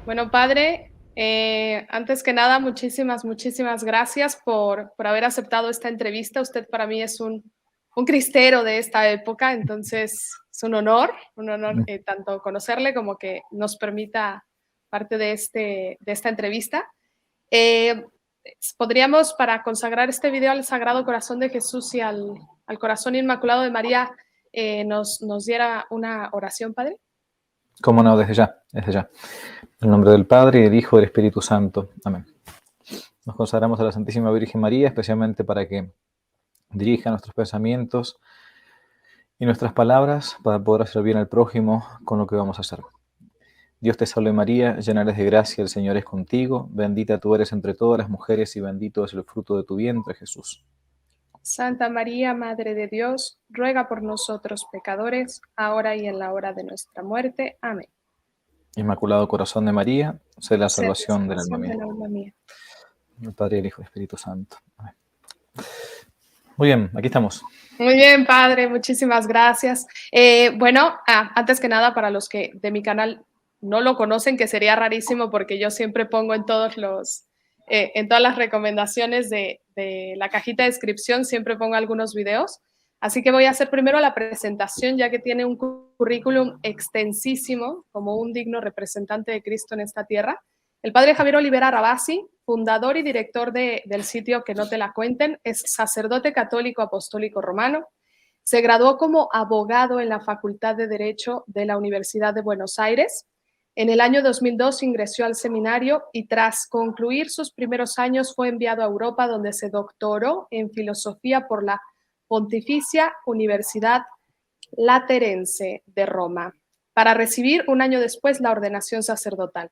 Bueno, padre, antes que nada, muchísimas gracias por haber aceptado esta entrevista. Usted para mí es un cristero de esta época, entonces es un honor Mm. tanto conocerle como que nos permita parte de esta entrevista. Eh, Podríamos, para consagrar este video al Sagrado Corazón de Jesús y al Corazón Inmaculado de María, nos diera una oración, padre. ¿Cómo no? Desde ya, desde ya. En el nombre del Padre, y del Hijo y del Espíritu Santo. Amén. Nos consagramos a la Santísima Virgen María, especialmente para que dirija nuestros pensamientos y nuestras palabras para poder hacer bien al prójimo con lo que vamos a hacer. Dios te salve María, llena eres de gracia, el Señor es contigo, bendita tú eres entre todas las mujeres y bendito es el fruto de tu vientre, Jesús. Santa María, Madre de Dios, ruega por nosotros pecadores, ahora y en la hora de nuestra muerte. Amén. Inmaculado Corazón de María, sé la Sed la salvación del alma salvación mía. del alma mía. El Padre, el Hijo y el Espíritu Santo. Amén. Muy bien, aquí estamos. Muy bien, padre, muchísimas gracias. Antes que nada, para los que de mi canal no lo conocen, que sería rarísimo porque yo siempre pongo en todas las recomendaciones de la cajita de descripción, siempre pongo algunos videos. Así que voy a hacer primero la presentación, ya que tiene un currículum extensísimo, como un digno representante de Cristo en esta tierra. El padre Javier Olivera Rabasi, fundador y director del sitio Que no te la cuenten, es sacerdote católico apostólico romano. Se graduó como abogado en la Facultad de Derecho de la Universidad de Buenos Aires. En el año 2002 ingresó al seminario y tras concluir sus primeros años fue enviado a Europa, donde se doctoró en filosofía por la Pontificia Universidad Laterense de Roma, para recibir un año después la ordenación sacerdotal.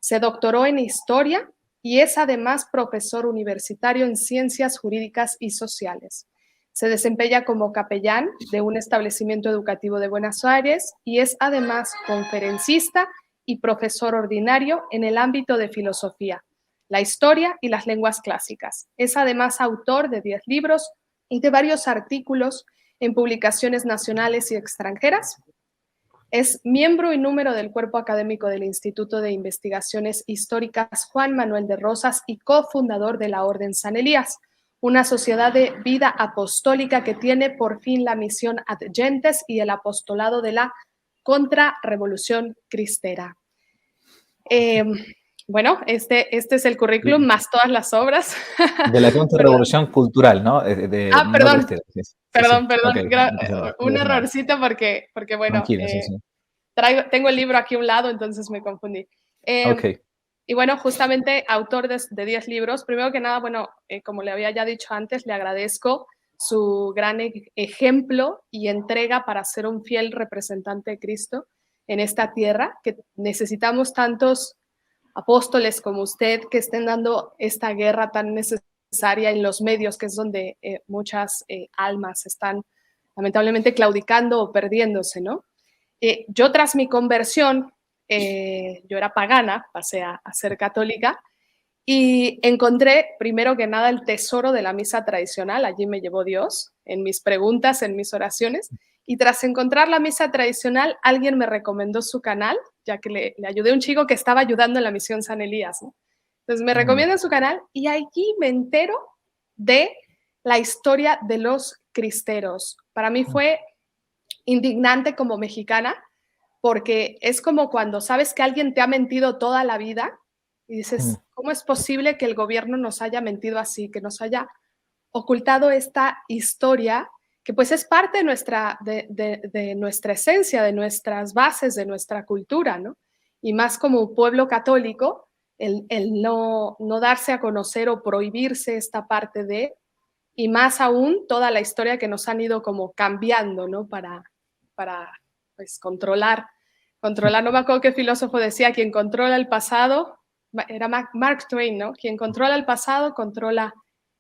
Se doctoró en Historia y es además profesor universitario en Ciencias Jurídicas y Sociales. Se desempeña como capellán de un establecimiento educativo de Buenos Aires y es además conferencista y profesor ordinario en el ámbito de filosofía, la historia y las lenguas clásicas. Es además autor de 10 libros y de varios artículos en publicaciones nacionales y extranjeras. Es miembro y número del cuerpo académico del Instituto de Investigaciones Históricas Juan Manuel de Rosas y cofundador de la Orden San Elías, una sociedad de vida apostólica que tiene por fin la misión ad gentes y el apostolado de la contrarrevolución cristera. Eh, este es el currículum más todas las obras. De la contrarrevolución cultural, ¿no? No Perdón, cristera. Sí, sí, sí. Ok, no pasa nada. No un pasa nada. errorcito porque bueno, Tranquila, sí, sí. tengo el libro aquí a un lado, entonces me confundí. Ok. Y bueno, justamente autor de 10 libros. Primero que nada, bueno, como le había ya dicho antes, le agradezco su gran ejemplo y entrega para ser un fiel representante de Cristo en esta tierra, que necesitamos tantos apóstoles como usted que estén dando esta guerra tan necesaria en los medios, que es donde muchas almas están lamentablemente claudicando o perdiéndose, ¿no? Yo tras mi conversión, yo era pagana, pasé a ser católica y encontré primero que nada el tesoro de la misa tradicional, allí me llevó Dios, en mis preguntas, en mis oraciones, y tras encontrar la misa tradicional, alguien me recomendó su canal, ya que le ayudé a un chico que estaba ayudando en la misión San Elías, ¿no? Entonces me Mm, recomiendan su canal y allí me entero de la historia de los cristeros. Para mí fue indignante como mexicana, porque es como cuando sabes que alguien te ha mentido toda la vida y mm, dices, ¿cómo es posible que el gobierno nos haya mentido así, que nos haya ocultado esta historia que pues es parte de nuestra esencia, de nuestras bases, de nuestra cultura, ¿no? Y más como pueblo católico, el no darse a conocer o prohibirse esta parte y más aún toda la historia que nos han ido como cambiando, ¿no? Para pues controlar, no me acuerdo qué filósofo decía, quien controla el pasado, era Mark Twain, ¿no? Quien controla el pasado controla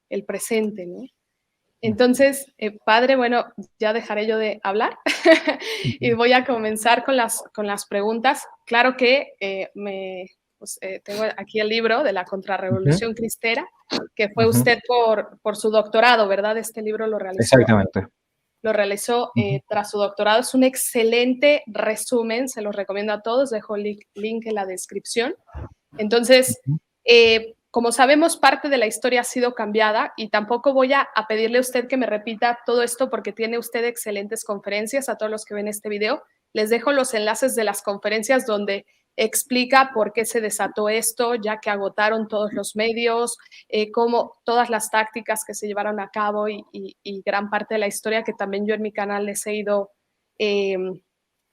el presente, ¿no? mm. Entonces, padre, bueno, ya dejaré yo de hablar y voy a comenzar con las preguntas. Claro que tengo aquí el libro de la Ujú, Contrarrevolución Cristera, que fue ujú. usted por su doctorado, ¿verdad? Este libro lo realizó. Exactamente. lo realizó tras su doctorado. Es un excelente resumen, se los recomiendo a todos, dejo el link en la descripción. Entonces, como sabemos, parte de la historia ha sido cambiada y tampoco voy a pedirle a usted que me repita todo esto porque tiene usted excelentes conferencias. A todos los que ven este video, les dejo los enlaces de las conferencias donde explica por qué se desató esto, ya que agotaron todos los medios, cómo todas las tácticas que se llevaron a cabo y gran parte de la historia que también yo en mi canal les he ido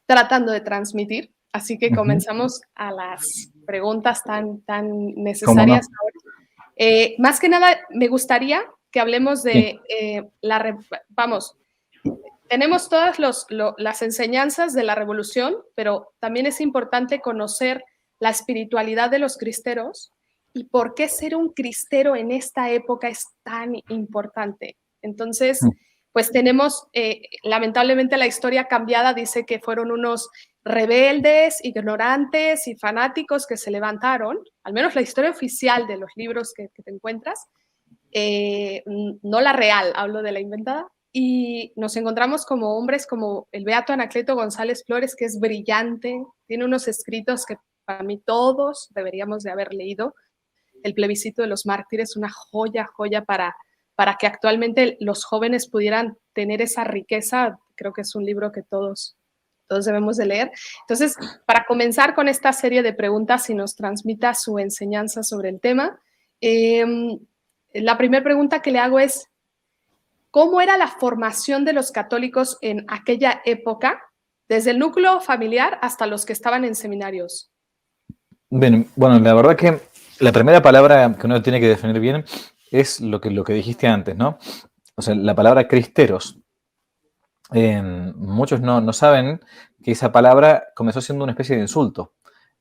tratando de transmitir. Así que comenzamos a las preguntas tan ¿Cómo necesarias no? ahora. Más que nada, me gustaría que hablemos de vamos, tenemos todas las enseñanzas de la revolución, pero también es importante conocer la espiritualidad de los cristeros y por qué ser un cristero en esta época es tan importante. Entonces, pues tenemos, lamentablemente la historia cambiada dice que fueron unos rebeldes, ignorantes y fanáticos que se levantaron, al menos la historia oficial de los libros que te encuentras, no la real, hablo de la inventada, y nos encontramos como hombres como el beato Anacleto González Flores, que es brillante, tiene unos escritos que para mí todos deberíamos de haber leído. El plebiscito de los mártires, una joya para que actualmente los jóvenes pudieran tener esa riqueza. Creo que es un libro que todos debemos de leer. Entonces, para comenzar con esta serie de preguntas y nos transmita su enseñanza sobre el tema, la primera pregunta que le hago es, ¿cómo era la formación de los católicos en aquella época, desde el núcleo familiar hasta los que estaban en seminarios? Bien, bueno, la verdad que la primera palabra que uno tiene que definir bien es lo que dijiste antes, ¿no? O sea, la palabra cristeros. Muchos no saben que esa palabra comenzó siendo una especie de insulto.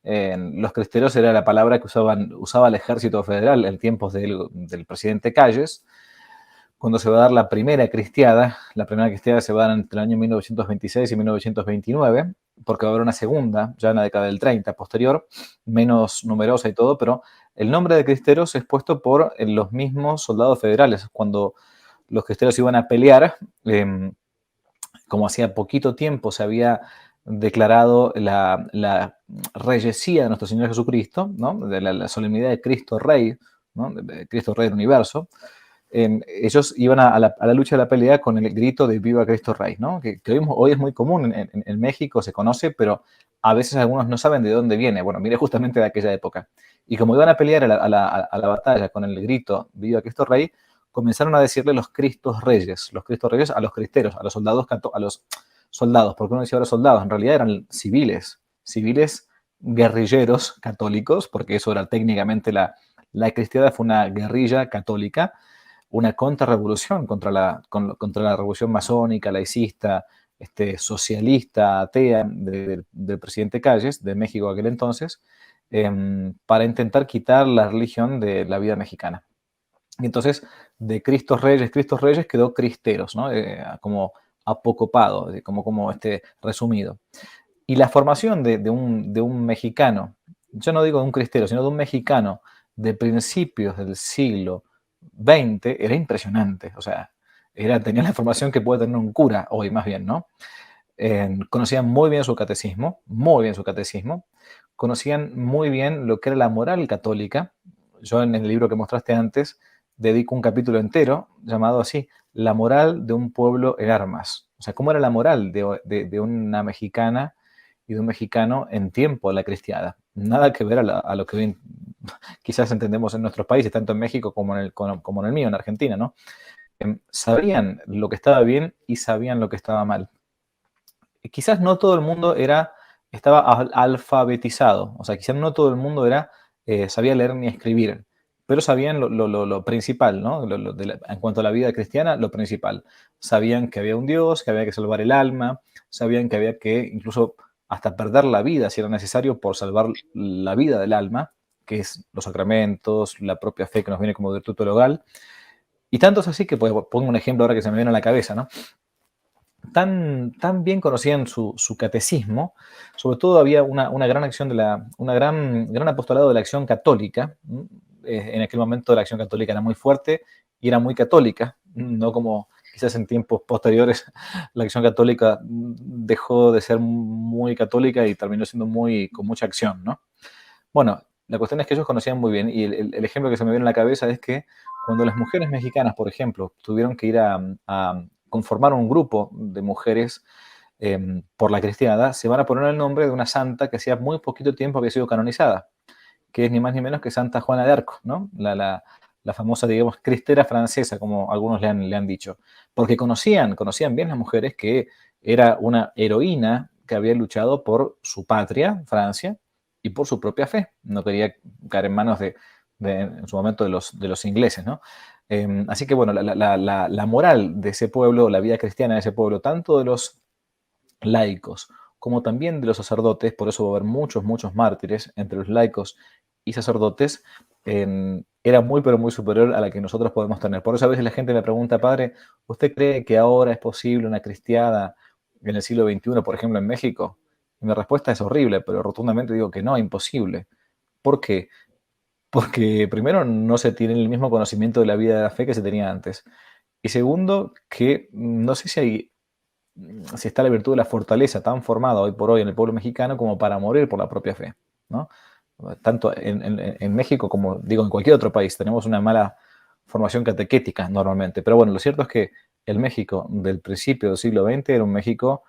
Los cristeros era la palabra que usaba el ejército federal en tiempos del presidente Calles, cuando se va a dar la primera cristiada se va a dar entre el año 1926 y 1929, porque va a haber una segunda, ya en la década del 30, posterior, menos numerosa y todo, pero el nombre de cristeros es puesto por los mismos soldados federales. Cuando los cristeros iban a pelear, como hacía poquito tiempo se había declarado la reyesía de nuestro Señor Jesucristo, ¿no? De la solemnidad de Cristo Rey, ¿no? De Cristo Rey del universo, ellos iban a la lucha de la pelea con el grito de Viva Cristo Rey, ¿no? Que hoy es muy común en México, se conoce, pero a veces algunos no saben de dónde viene. Bueno, mire justamente de aquella época. Y como iban a pelear a la batalla con el grito Viva Cristo Rey, comenzaron a decirle los Cristos Reyes a los cristeros, a los soldados, porque uno decía ahora soldados, en realidad eran civiles guerrilleros católicos, porque eso era técnicamente la cristiada fue una guerrilla católica, una contrarrevolución contra la revolución masónica, laicista, socialista, atea del presidente Calles, de México aquel entonces, para intentar quitar la religión de la vida mexicana. Y entonces, de Cristos Reyes quedó Cristeros, ¿no? Como apocopado, como resumido. Y la formación de un mexicano, yo no digo de un cristero, sino de un mexicano de principios del siglo XX, era impresionante. O sea, tenía la formación que puede tener un cura hoy, más bien, ¿no? Conocían muy bien su catecismo, conocían muy bien lo que era la moral católica. Yo en el libro que mostraste antes dedico un capítulo entero llamado así, La moral de un pueblo en armas. O sea, cómo era la moral de una mexicana y de un mexicano en tiempo de la cristiada. Nada que ver a lo que hoy quizás entendemos en nuestros países, tanto en México como en el mío, en Argentina, ¿no? Sabían lo que estaba bien y sabían lo que estaba mal. Quizás no todo el mundo estaba alfabetizado, o sea, quizás no todo el mundo sabía leer ni escribir, pero sabían lo principal, ¿no? En cuanto a la vida cristiana, lo principal. Sabían que había un Dios, que había que salvar el alma, sabían que había que incluso hasta perder la vida si era necesario por salvar la vida del alma, que es los sacramentos, la propia fe que nos viene como virtud teologal. Y tanto es así que, pues, pongo un ejemplo ahora que se me viene a la cabeza, ¿no? Tan bien conocían su catecismo, sobre todo había una gran acción gran apostolado de la acción católica. En aquel momento la acción católica era muy fuerte y era muy católica, no como quizás en tiempos posteriores la acción católica dejó de ser muy católica y terminó siendo con mucha acción, ¿no? Bueno, la cuestión es que ellos conocían muy bien y el ejemplo que se me viene en la cabeza es que cuando las mujeres mexicanas, por ejemplo, tuvieron que ir a conformar un grupo de mujeres por la cristiada, se van a poner el nombre de una santa que hacía muy poquito tiempo había sido canonizada, que es ni más ni menos que Santa Juana de Arco, ¿no? La famosa, digamos, cristera francesa, como algunos le han dicho, porque conocían bien las mujeres que era una heroína que había luchado por su patria, Francia, y por su propia fe. No quería caer en manos en su momento de los ingleses, ¿no? Así que, bueno, la moral de ese pueblo, la vida cristiana de ese pueblo, tanto de los laicos como también de los sacerdotes, por eso va a haber muchos mártires entre los laicos y sacerdotes, era muy pero muy superior a la que nosotros podemos tener. Por eso a veces la gente me pregunta, padre, ¿usted cree que ahora es posible una cristiada en el siglo XXI, por ejemplo, en México? Y mi respuesta es horrible, pero rotundamente digo que no, imposible. ¿Por qué? Porque primero no se tiene el mismo conocimiento de la vida de la fe que se tenía antes. Y segundo, que no sé si está la virtud de la fortaleza tan formada hoy por hoy en el pueblo mexicano como para morir por la propia fe, ¿no? Tanto en México como, digo, en cualquier otro país, tenemos una mala formación catequética normalmente. Pero bueno, lo cierto es que el México del principio del siglo XX era un México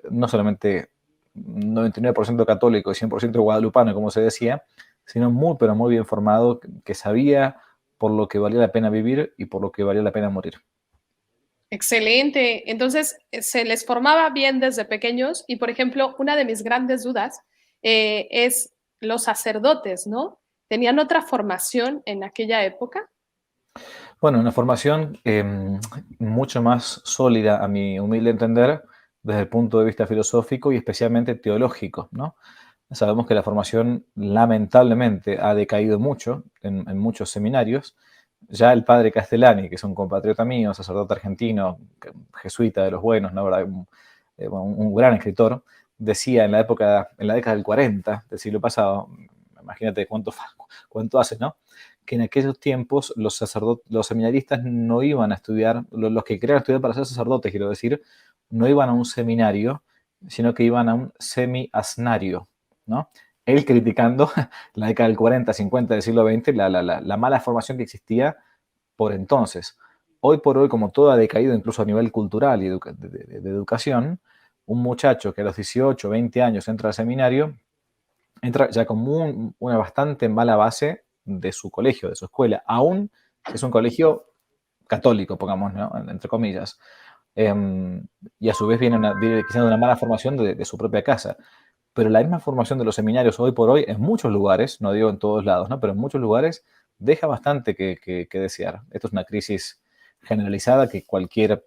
no solamente 99% católico y 100% guadalupano, como se decía, sino muy, pero muy bien formado, que sabía por lo que valía la pena vivir y por lo que valía la pena morir. Excelente. Entonces, se les formaba bien desde pequeños y, por ejemplo, una de mis grandes dudas es los sacerdotes, ¿no? ¿Tenían otra formación en aquella época? Bueno, una formación mucho más sólida, a mi humilde entender, desde el punto de vista filosófico y especialmente teológico, ¿no? Sabemos que la formación lamentablemente ha decaído mucho en muchos seminarios. Ya el padre Castellani, que es un compatriota mío, sacerdote argentino, jesuita de los buenos, ¿no? ¿Verdad? Un gran escritor, decía en la década del 40 del siglo pasado, imagínate cuánto hace, ¿no? Que en aquellos tiempos los seminaristas no iban a estudiar, los que querían estudiar para ser sacerdotes, quiero decir, no iban a un seminario, sino que iban a un semiasnario, ¿no? Él criticando la década del 40, 50 del siglo XX, la mala formación que existía por entonces. Hoy por hoy, como todo ha decaído incluso a nivel cultural y de educación, un muchacho que a los 18, 20 años entra al seminario, entra ya con una bastante mala base de su colegio, de su escuela, aún si es un colegio católico, pongamos, ¿no? Entre comillas. Y a su vez viene quizás de una mala formación de su propia casa. Pero la misma formación de los seminarios hoy por hoy, en muchos lugares, no digo en todos lados, ¿no? Pero en muchos lugares deja bastante que desear. Esto es una crisis generalizada que cualquier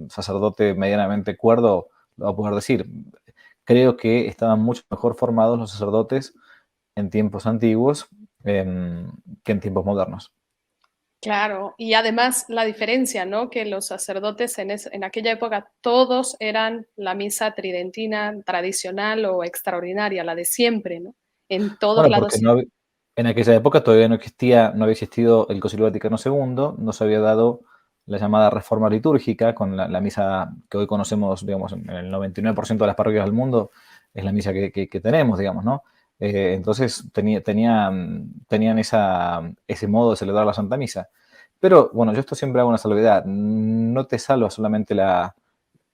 sacerdote medianamente cuerdo lo va a poder decir. Creo que estaban mucho mejor formados los sacerdotes en tiempos antiguos que en tiempos modernos. Claro, y además la diferencia, ¿no? Que los sacerdotes en aquella época todos eran la misa tridentina tradicional o extraordinaria, la de siempre, ¿no? En todos Bueno, porque lados. en aquella época todavía no había existido el Concilio Vaticano II, no se había dado la llamada reforma litúrgica con la misa que hoy conocemos, digamos, en el 99% de las parroquias del mundo, es la misa que tenemos, digamos, ¿no? Entonces tenían ese modo de celebrar la Santa Misa. Pero bueno, yo esto siempre hago una salvedad, no te salva solamente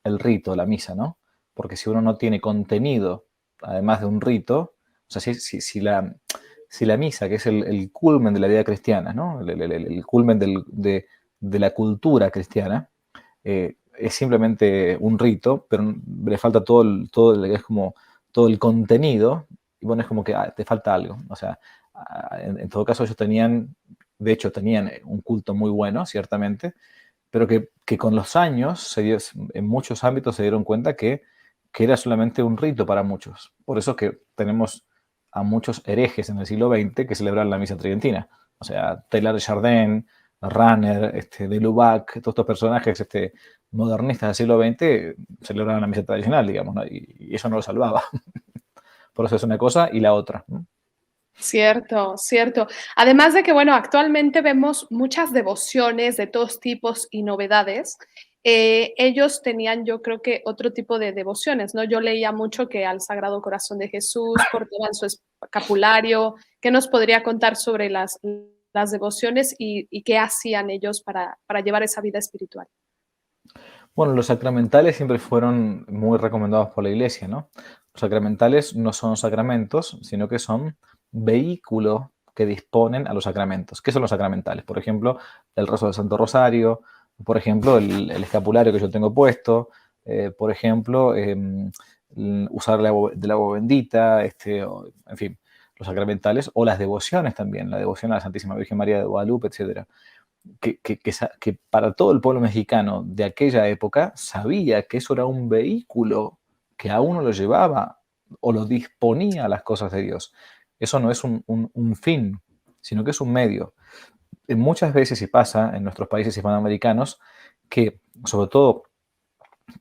el rito, la misa, ¿no? Porque si uno no tiene contenido, además de un rito, o sea, si la misa, que es el culmen de la vida cristiana, ¿no? El culmen de la cultura cristiana, es simplemente un rito, pero le falta es como todo el contenido, y bueno, es como que te falta algo. O sea, en todo caso ellos de hecho tenían un culto muy bueno, ciertamente, pero que con los años, en muchos ámbitos se dieron cuenta que era solamente un rito para muchos. Por eso que tenemos a muchos herejes en el siglo XX que celebran la misa tridentina. O sea, Taylor de Chardin, Runner, de Lubac, todos estos personajes modernistas del siglo XX celebraban la misa tradicional, digamos, ¿no? Y eso no lo salvaba. Por eso es una cosa y la otra, ¿no? Cierto, cierto. Además de que, bueno, actualmente vemos muchas devociones de todos tipos y novedades. ellos tenían, yo creo que otro tipo de devociones, ¿no? Yo leía mucho que al Sagrado Corazón de Jesús portaban su escapulario. ¿Qué nos podría contar sobre las devociones y qué hacían ellos para llevar esa vida espiritual? Bueno, los sacramentales siempre fueron muy recomendados por la Iglesia, ¿no? Los sacramentales no son sacramentos, sino que son vehículos que disponen a los sacramentos. ¿Qué son los sacramentales? Por ejemplo, el rezo del Santo Rosario, por ejemplo, el escapulario que yo tengo puesto, por ejemplo, usar del agua bendita, en fin, los sacramentales o las devociones también, la devoción a la Santísima Virgen María de Guadalupe, etcétera. Que para todo el pueblo mexicano de aquella época sabía que eso era un vehículo que a uno lo llevaba o lo disponía a las cosas de Dios. Eso no es un fin, sino que es un medio. Muchas veces, y pasa en nuestros países hispanoamericanos, que sobre todo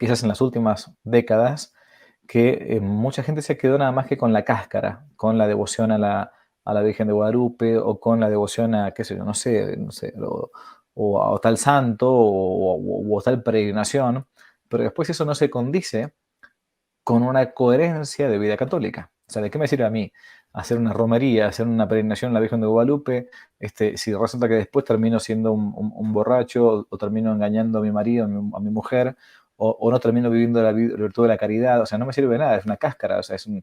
quizás en las últimas décadas, que mucha gente se quedó nada más que con la cáscara, con la devoción a la Virgen de Guadalupe o con la devoción a, qué sé yo, no sé, o a tal santo o tal peregrinación, pero después eso no se condice con una coherencia de vida católica. O sea, ¿de qué me sirve a mí hacer una romería, hacer una peregrinación a la Virgen de Guadalupe, si resulta que después termino siendo un borracho o termino engañando a mi marido, a mi mujer, o no termino viviendo la virtud de la caridad? O sea, no me sirve de nada, es una cáscara, o sea, es una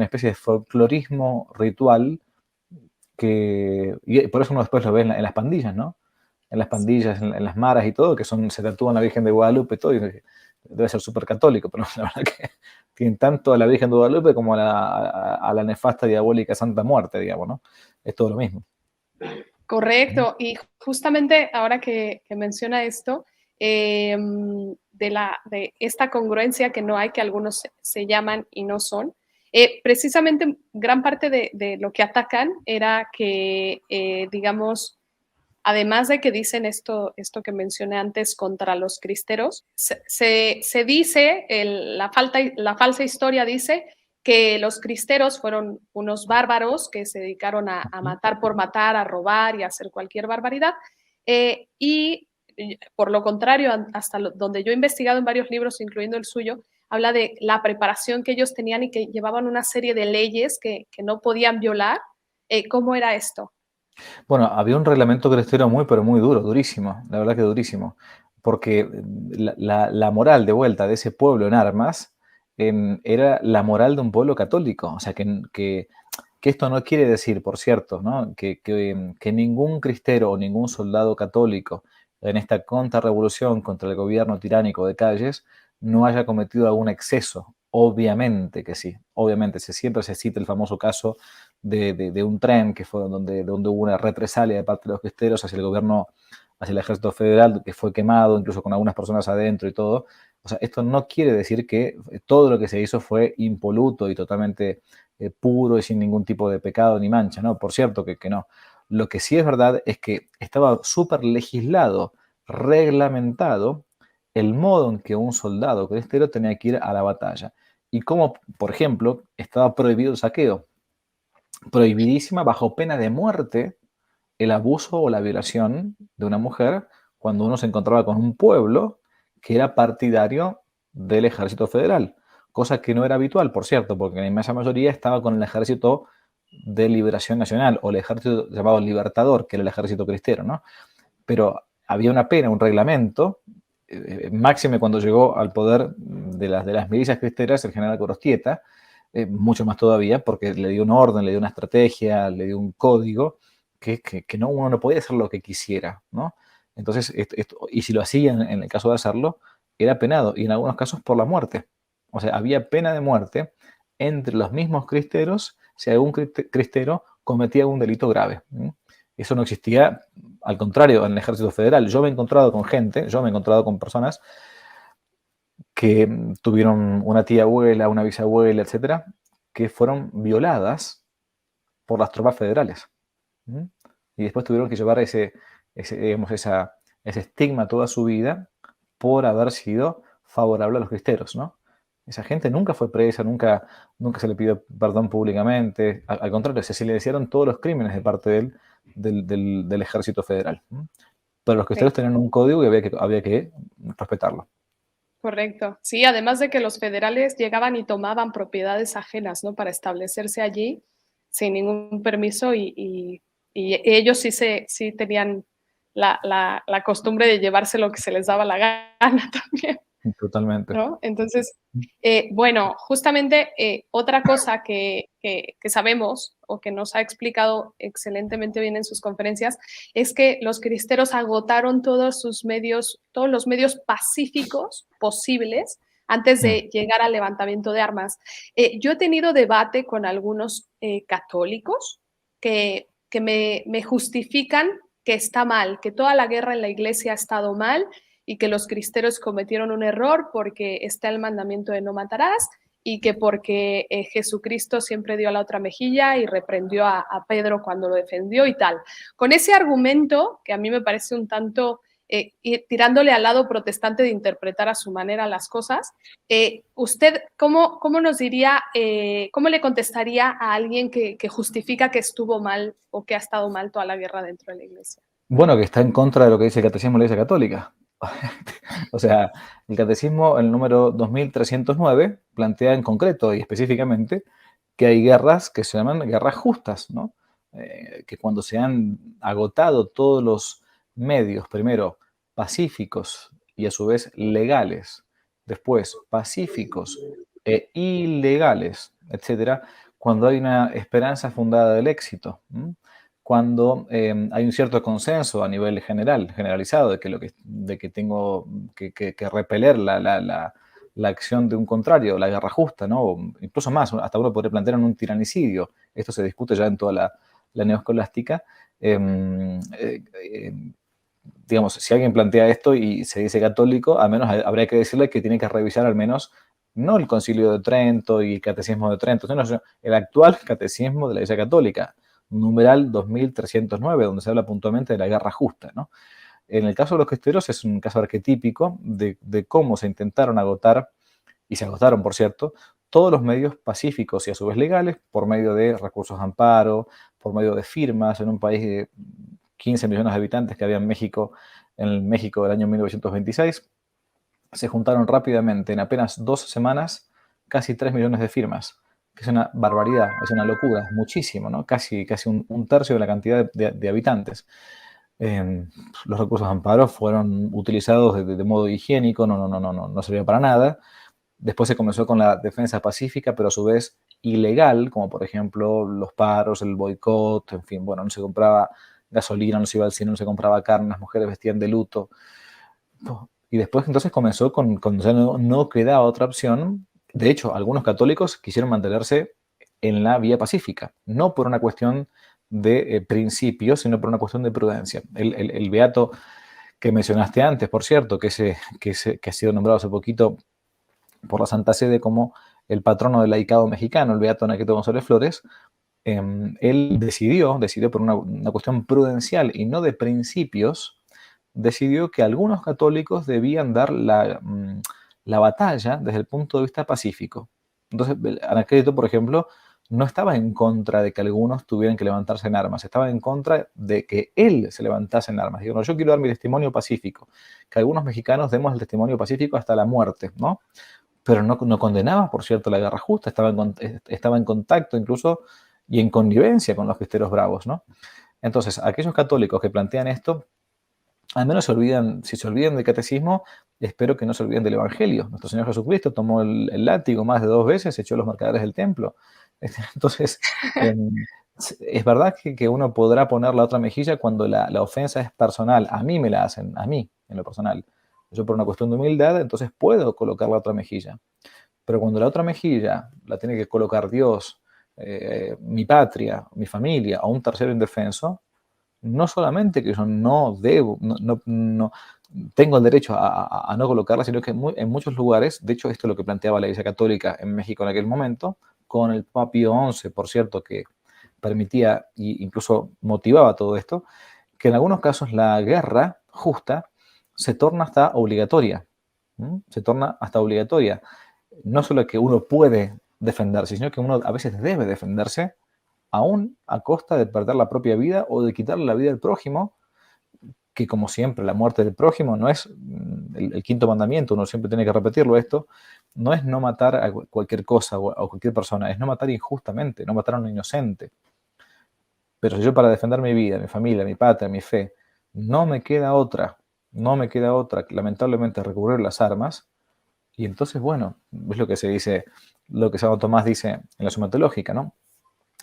especie de folclorismo ritual y por eso uno después lo ve en las pandillas, ¿no? En las pandillas, en las maras y todo, se tatúan la Virgen de Guadalupe y todo, y debe ser súper católico, pero la verdad que tienen tanto a la Virgen de Guadalupe como a la nefasta diabólica Santa Muerte, digamos, ¿no? Es todo lo mismo. Correcto, y justamente ahora que menciona esto, de esta congruencia que no hay, que algunos se llaman y no son, precisamente gran parte de lo que atacan era que, digamos, además de que dicen esto que mencioné antes contra los cristeros, se dice, la falsa historia dice que los cristeros fueron unos bárbaros que se dedicaron a matar por matar, a robar y a hacer cualquier barbaridad. Y por lo contrario, hasta donde yo he investigado en varios libros, incluyendo el suyo, habla de la preparación que ellos tenían y que llevaban una serie de leyes que no podían violar. ¿Cómo era esto? Bueno, había un reglamento cristero muy, pero muy duro, durísimo, la verdad que durísimo, porque la moral de vuelta de ese pueblo en armas era la moral de un pueblo católico. O sea, que esto no quiere decir, por cierto, ¿no? Que ningún cristero o ningún soldado católico en esta contrarrevolución contra el gobierno tiránico de Calles no haya cometido algún exceso. Obviamente que sí, obviamente, siempre se cita el famoso caso de un tren que fue donde hubo una represalia de parte de los cristeros hacia el gobierno, hacia el ejército federal, que fue quemado, incluso con algunas personas adentro y todo. O sea, esto no quiere decir que todo lo que se hizo fue impoluto y totalmente puro y sin ningún tipo de pecado ni mancha, ¿no? Por cierto que no. Lo que sí es verdad es que estaba súper legislado, reglamentado, el modo en que un soldado cristero tenía que ir a la batalla. Y como, por ejemplo, estaba prohibido el saqueo. Prohibidísima, bajo pena de muerte, el abuso o la violación de una mujer cuando uno se encontraba con un pueblo que era partidario del ejército federal, cosa que no era habitual, por cierto, porque la inmensa mayoría estaba con el ejército de liberación nacional o el ejército llamado libertador, que era el ejército cristero, ¿no? Pero había una pena, un reglamento, máxime cuando llegó al poder de las milicias cristeras el general Gorostieta, mucho más todavía, porque le dio un orden, le dio una estrategia, le dio un código, que no, uno no podía hacer lo que quisiera, ¿no? Entonces, y si lo hacían en el caso de hacerlo, era penado, y en algunos casos por la muerte. O sea, había pena de muerte entre los mismos cristeros si algún cristero cometía un delito grave. Eso no existía, al contrario, en el ejército federal. Yo me he encontrado con personas que tuvieron una tía abuela, una bisabuela, etcétera, que fueron violadas por las tropas federales. Y después tuvieron que llevar digamos, ese estigma toda su vida por haber sido favorable a los cristeros, ¿no? Esa gente nunca fue presa, nunca se le pidió perdón públicamente. Al contrario, se silenciaron todos los crímenes de parte del ejército federal. pero los cristeros tenían un código y había que respetarlo. Correcto. Sí, además de que los federales llegaban y tomaban propiedades ajenas, ¿no? Para establecerse allí sin ningún permiso y ellos sí tenían la costumbre de llevarse lo que se les daba la gana también. Totalmente. ¿No? Entonces, bueno, justamente otra cosa que sabemos o que nos ha explicado excelentemente bien en sus conferencias es que los cristeros agotaron todos los medios pacíficos posibles antes de llegar al levantamiento de armas. Yo he tenido debate con algunos católicos que me justifican que está mal, que toda la guerra en la iglesia ha estado mal y que los cristeros cometieron un error porque está el mandamiento de no matarás y que porque Jesucristo siempre dio la otra mejilla y reprendió a Pedro cuando lo defendió y tal. Con ese argumento, que a mí me parece un tanto tirándole al lado protestante de interpretar a su manera las cosas, ¿usted cómo nos diría, cómo le contestaría a alguien que justifica que estuvo mal o que ha estado mal toda la guerra dentro de la iglesia? Bueno, que está en contra de lo que dice el Catecismo de la Iglesia Católica. O sea, el Catecismo, el número 2309, plantea en concreto y específicamente que hay guerras que se llaman guerras justas, ¿no? Que cuando se han agotado todos los medios, primero pacíficos y a su vez legales, después pacíficos e ilegales, etcétera, cuando hay una esperanza fundada del éxito, ¿m? Cuando hay un cierto consenso a nivel generalizado, de que tengo que repeler la acción de un contrario, la guerra justa, ¿no? O incluso más, hasta uno podría plantear en un tiranicidio. Esto se discute ya en toda la neoescolástica. Digamos, si alguien plantea esto y se dice católico, al menos habría que decirle que tiene que revisar al menos no el Concilio de Trento y el Catecismo de Trento, sino el actual Catecismo de la Iglesia Católica, numeral 2309, donde se habla puntualmente de la guerra justa, ¿no? En el caso de los cristeros es un caso arquetípico de cómo se intentaron agotar, y se agotaron, por cierto, todos los medios pacíficos y a su vez legales, por medio de recursos de amparo, por medio de firmas en un país de 15 millones de habitantes que había en México el México del año 1926. Se juntaron rápidamente, en apenas 2 semanas, casi 3 millones de firmas, que es una barbaridad, es una locura, es muchísimo, ¿no? Casi un tercio de la cantidad de habitantes. Los recursos de amparo fueron utilizados de modo higiénico, no servía para nada. Después se comenzó con la defensa pacífica, pero a su vez ilegal, como por ejemplo los paros, el boicot, en fin, bueno, no se compraba gasolina, no se iba al cine, no se compraba carne, las mujeres vestían de luto. Y después entonces comenzó con ya no quedaba otra opción. De hecho, algunos católicos quisieron mantenerse en la vía pacífica, no por una cuestión de principio, sino por una cuestión de prudencia. El beato que mencionaste antes, por cierto, que ha sido nombrado hace poquito por la Santa Sede como el patrono del laicado mexicano, el beato Anaqueto González Flores, él decidió por una cuestión prudencial y no de principios, decidió que algunos católicos debían dar la batalla desde el punto de vista pacífico. Entonces, Anacleto, por ejemplo, no estaba en contra de que algunos tuvieran que levantarse en armas, estaba en contra de que él se levantase en armas. Digo, no, yo quiero dar mi testimonio pacífico, que algunos mexicanos demos el testimonio pacífico hasta la muerte, ¿no? Pero no condenaba, por cierto, la guerra justa, estaba en contacto incluso y en connivencia con los cristeros bravos, ¿no? Entonces, aquellos católicos que plantean esto, al menos si se olvidan del catecismo, espero que no se olviden del Evangelio. Nuestro Señor Jesucristo tomó el látigo más de 2 veces, echó los mercaderes del templo. Entonces, es verdad que uno podrá poner la otra mejilla cuando la ofensa es personal. A mí me la hacen, a mí, en lo personal. Yo por una cuestión de humildad, entonces puedo colocar la otra mejilla. Pero cuando la otra mejilla la tiene que colocar Dios, mi patria, mi familia o un tercero indefenso, no solamente que yo no debo, no tengo el derecho a no colocarla, sino que en muchos lugares, de hecho esto es lo que planteaba la Iglesia Católica en México en aquel momento, con el Papa Pío XI, por cierto, que permitía e incluso motivaba todo esto, que en algunos casos la guerra justa se torna hasta obligatoria. Se torna hasta obligatoria. No solo que uno puede defenderse, sino que uno a veces debe defenderse, aún a costa de perder la propia vida o de quitarle la vida al prójimo, que como siempre la muerte del prójimo no es el quinto mandamiento, uno siempre tiene que repetirlo esto, no es no matar a cualquier cosa o a cualquier persona, es no matar injustamente, no matar a un inocente. Pero si yo para defender mi vida, mi familia, mi patria, mi fe, no me queda otra, lamentablemente, recurrir a las armas, y entonces, bueno, es lo que se dice, lo que Santo Tomás dice en la Suma Teológica, ¿no?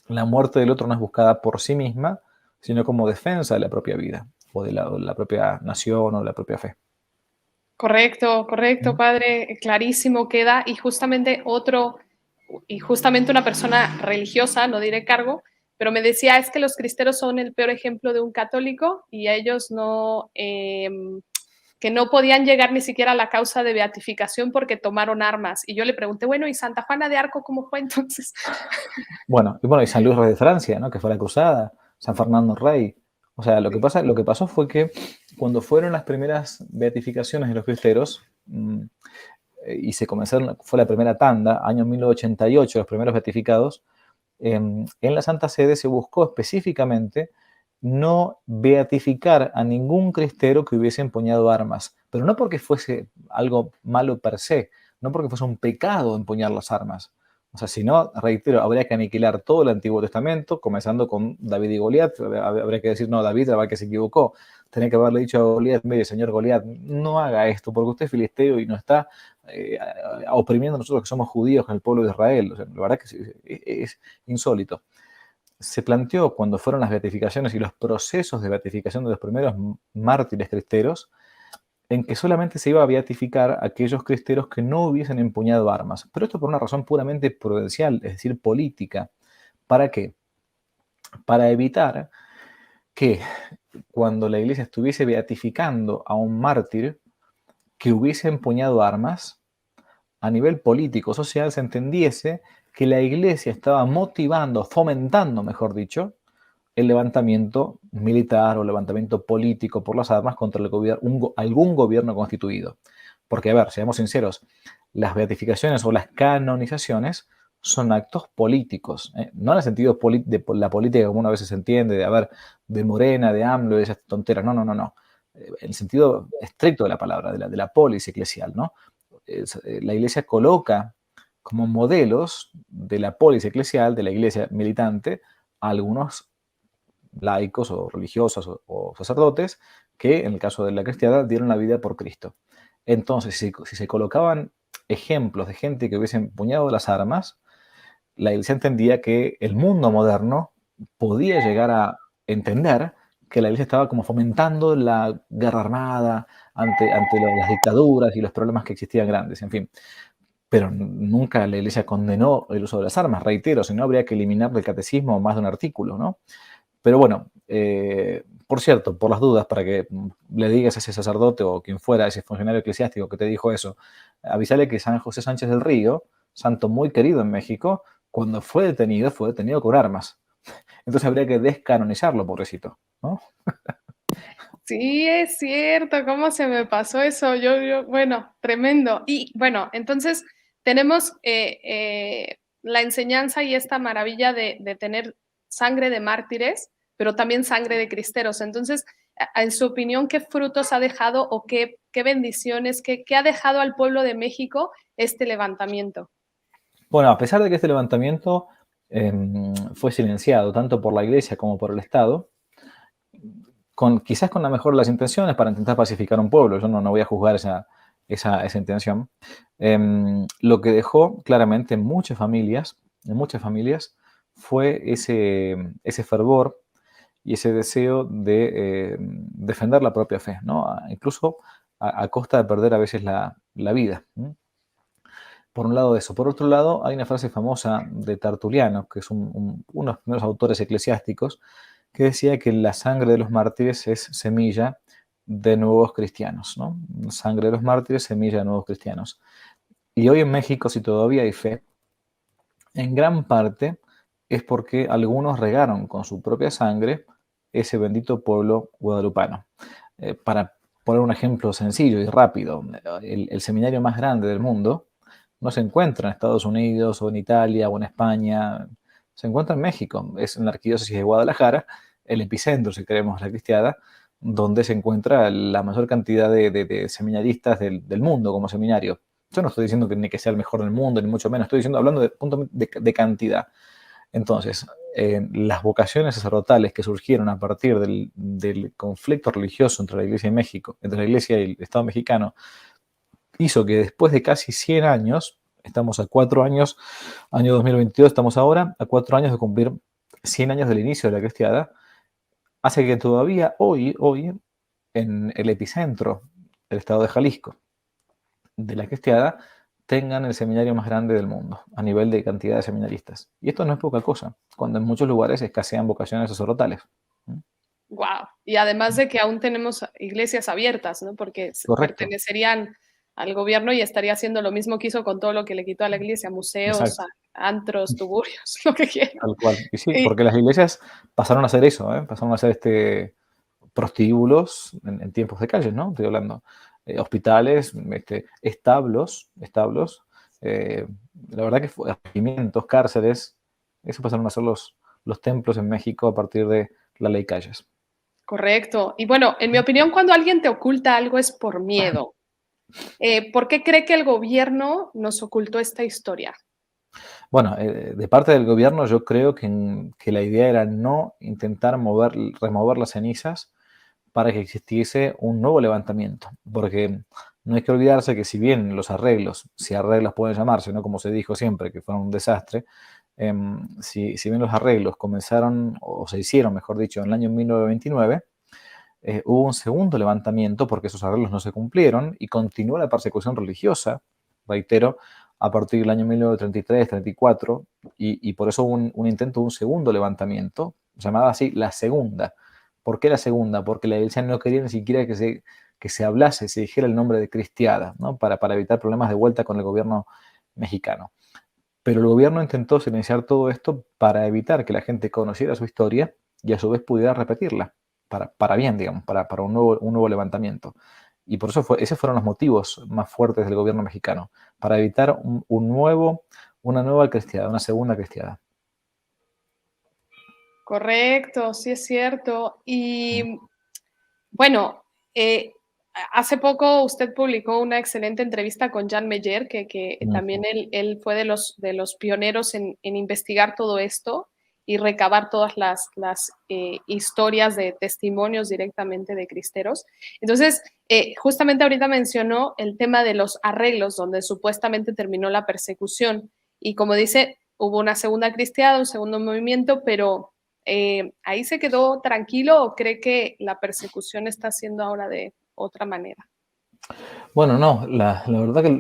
La muerte del otro no es buscada por sí misma, sino como defensa de la propia vida, o de la propia nación, o de la propia fe. Correcto, correcto, ¿Mm? padre, clarísimo queda. Y justamente una persona religiosa, no diré cargo, pero me decía, es que los cristeros son el peor ejemplo de un católico y a ellos no, que no podían llegar ni siquiera a la causa de beatificación porque tomaron armas. Y yo le pregunté, bueno, ¿y Santa Juana de Arco cómo fue entonces? Bueno, y San Luis Rey de Francia, ¿no? Que fue la cruzada, San Fernando Rey. O sea, Sí. lo que pasó fue que cuando fueron las primeras beatificaciones de los cristeros, y fue la primera tanda, año 1988, los primeros beatificados, en la Santa Sede se buscó específicamente no beatificar a ningún cristero que hubiese empuñado armas, pero no porque fuese algo malo per se, no porque fuese un pecado empuñar las armas. O sea, si no, reitero, habría que aniquilar todo el Antiguo Testamento, comenzando con David y Goliat. Habría que decir, no, David, la verdad que se equivocó. Tenía que haberle dicho a Goliat, mire, señor Goliat, no haga esto, porque usted es filisteo y no está oprimiendo a nosotros que somos judíos con el pueblo de Israel. O sea, la verdad que es insólito. Se planteó cuando fueron las beatificaciones y los procesos de beatificación de los primeros mártires cristeros, en que solamente se iba a beatificar a aquellos cristeros que no hubiesen empuñado armas. Pero esto por una razón puramente prudencial, es decir, política. ¿Para qué? Para evitar que cuando la iglesia estuviese beatificando a un mártir que hubiese empuñado armas, a nivel político, social, se entendiese que la iglesia estaba motivando, fomentando, mejor dicho, el levantamiento militar o levantamiento político por las armas contra algún gobierno constituido. Porque, a ver, seamos sinceros, las beatificaciones o las canonizaciones son actos políticos, no en el sentido de la política como uno a veces entiende, de Morena, de AMLO, de esas tonteras, no. En el sentido estricto de la palabra, de la polis eclesial, ¿no? La iglesia coloca como modelos de la polis eclesial, de la iglesia militante, a algunos laicos o religiosos o sacerdotes que, en el caso de la cristiana, dieron la vida por Cristo. Entonces, si se colocaban ejemplos de gente que hubiese empuñado las armas, la iglesia entendía que el mundo moderno podía llegar a entender que la iglesia estaba como fomentando la guerra armada ante las dictaduras y los problemas que existían grandes, en fin. Pero nunca la iglesia condenó el uso de las armas, reitero, si no habría que eliminar del catecismo más de un artículo, ¿no? Pero bueno, por cierto, por las dudas, para que le digas a ese sacerdote o quien fuera, ese funcionario eclesiástico que te dijo eso, avísale que San José Sánchez del Río, santo muy querido en México, cuando fue detenido con armas. Entonces habría que descanonizarlo, pobrecito, ¿no? Sí, es cierto, ¿cómo se me pasó eso? Bueno, tremendo. Y bueno, entonces tenemos la enseñanza y esta maravilla de tener sangre de mártires, pero también sangre de cristeros. Entonces, en su opinión, ¿qué frutos ha dejado o qué bendiciones, qué ha dejado al pueblo de México este levantamiento? Bueno, a pesar de que este levantamiento fue silenciado tanto por la Iglesia como por el Estado, quizás con la mejor de las intenciones para intentar pacificar un pueblo, yo no voy a juzgar esa intención, lo que dejó claramente en muchas familias, fue ese fervor y ese deseo de defender la propia fe, ¿no? Incluso a costa de perder a veces la vida. Por un lado eso. Por otro lado, hay una frase famosa de Tertuliano, que es uno de los primeros autores eclesiásticos, que decía que la sangre de los mártires es semilla de nuevos cristianos, ¿no? Sangre de los mártires, semilla de nuevos cristianos. Y hoy en México, si todavía hay fe, en gran parte es porque algunos regaron con su propia sangre ese bendito pueblo guadalupano. Para poner un ejemplo sencillo y rápido, el seminario más grande del mundo no se encuentra en Estados Unidos o en Italia o en España, se encuentra en México, es en la arquidiócesis de Guadalajara, el epicentro, si queremos, la cristiana, donde se encuentra la mayor cantidad de seminaristas del mundo como seminario. Yo no estoy diciendo que ni que sea el mejor del mundo, ni mucho menos, estoy diciendo, hablando de punto de cantidad. Entonces, las vocaciones sacerdotales que surgieron a partir del conflicto religioso entre la Iglesia y México, entre la Iglesia y el Estado mexicano, hizo que después de casi 100 años, estamos a 4 años, año 2022, estamos ahora a 4 años de cumplir 100 años del inicio de la cristiada, hace que todavía hoy, en el epicentro del estado de Jalisco, de la cristiada, tengan el seminario más grande del mundo, a nivel de cantidad de seminaristas. Y esto no es poca cosa, cuando en muchos lugares escasean vocaciones sacerdotales. Wow. Y además de que aún tenemos iglesias abiertas, ¿no? Porque Correcto. pertenecerían al gobierno y estaría haciendo lo mismo que hizo con todo lo que le quitó a la iglesia, museos, Exacto. antros, tuburios, lo que quiera. Tal cual. Y sí, Y, porque las iglesias pasaron a hacer eso, ¿eh? Pasaron a hacer prostíbulos en tiempos de calles, ¿no? Estoy hablando. Hospitales, establos. eh, la verdad que regimientos, cárceles, eso pasaron a ser los templos en México a partir de la ley Calles. correcto. Y bueno, en mi opinión, cuando alguien te oculta algo es por miedo. ¿Por qué cree que el gobierno nos ocultó esta historia? Bueno, de parte del gobierno yo creo que la idea era no intentar remover las cenizas para que existiese un nuevo levantamiento, porque no hay que olvidarse que si bien los arreglos, si arreglos pueden llamarse, ¿no? Como se dijo siempre, que fueron un desastre, si bien los arreglos comenzaron, o se hicieron, mejor dicho, en el año 1929, hubo un segundo levantamiento porque esos arreglos no se cumplieron y continuó la persecución religiosa, reitero, a partir del año 1933-34, y por eso hubo un intento de un segundo levantamiento, llamada así la segunda. ¿Por qué la segunda? Porque la iglesia no quería ni siquiera que se hablase, se dijera el nombre de cristiada, ¿no? Para evitar problemas de vuelta con el gobierno mexicano. Pero el gobierno intentó silenciar todo esto para evitar que la gente conociera su historia y a su vez pudiera repetirla, para bien, digamos, para un nuevo levantamiento. Y por eso esos fueron los motivos más fuertes del gobierno mexicano, para evitar una nueva cristiada, una segunda cristiada. Correcto, sí es cierto. Y bueno, hace poco usted publicó una excelente entrevista con Jan Meyer, que también él fue de los pioneros en investigar todo esto y recabar todas las historias de testimonios directamente de cristeros. Entonces, justamente ahorita mencionó el tema de los arreglos, donde supuestamente terminó la persecución. Y como dice, hubo una segunda cristiada, un segundo movimiento, pero ¿ahí se quedó tranquilo o cree que la persecución está siendo ahora de otra manera? Bueno, no, la verdad que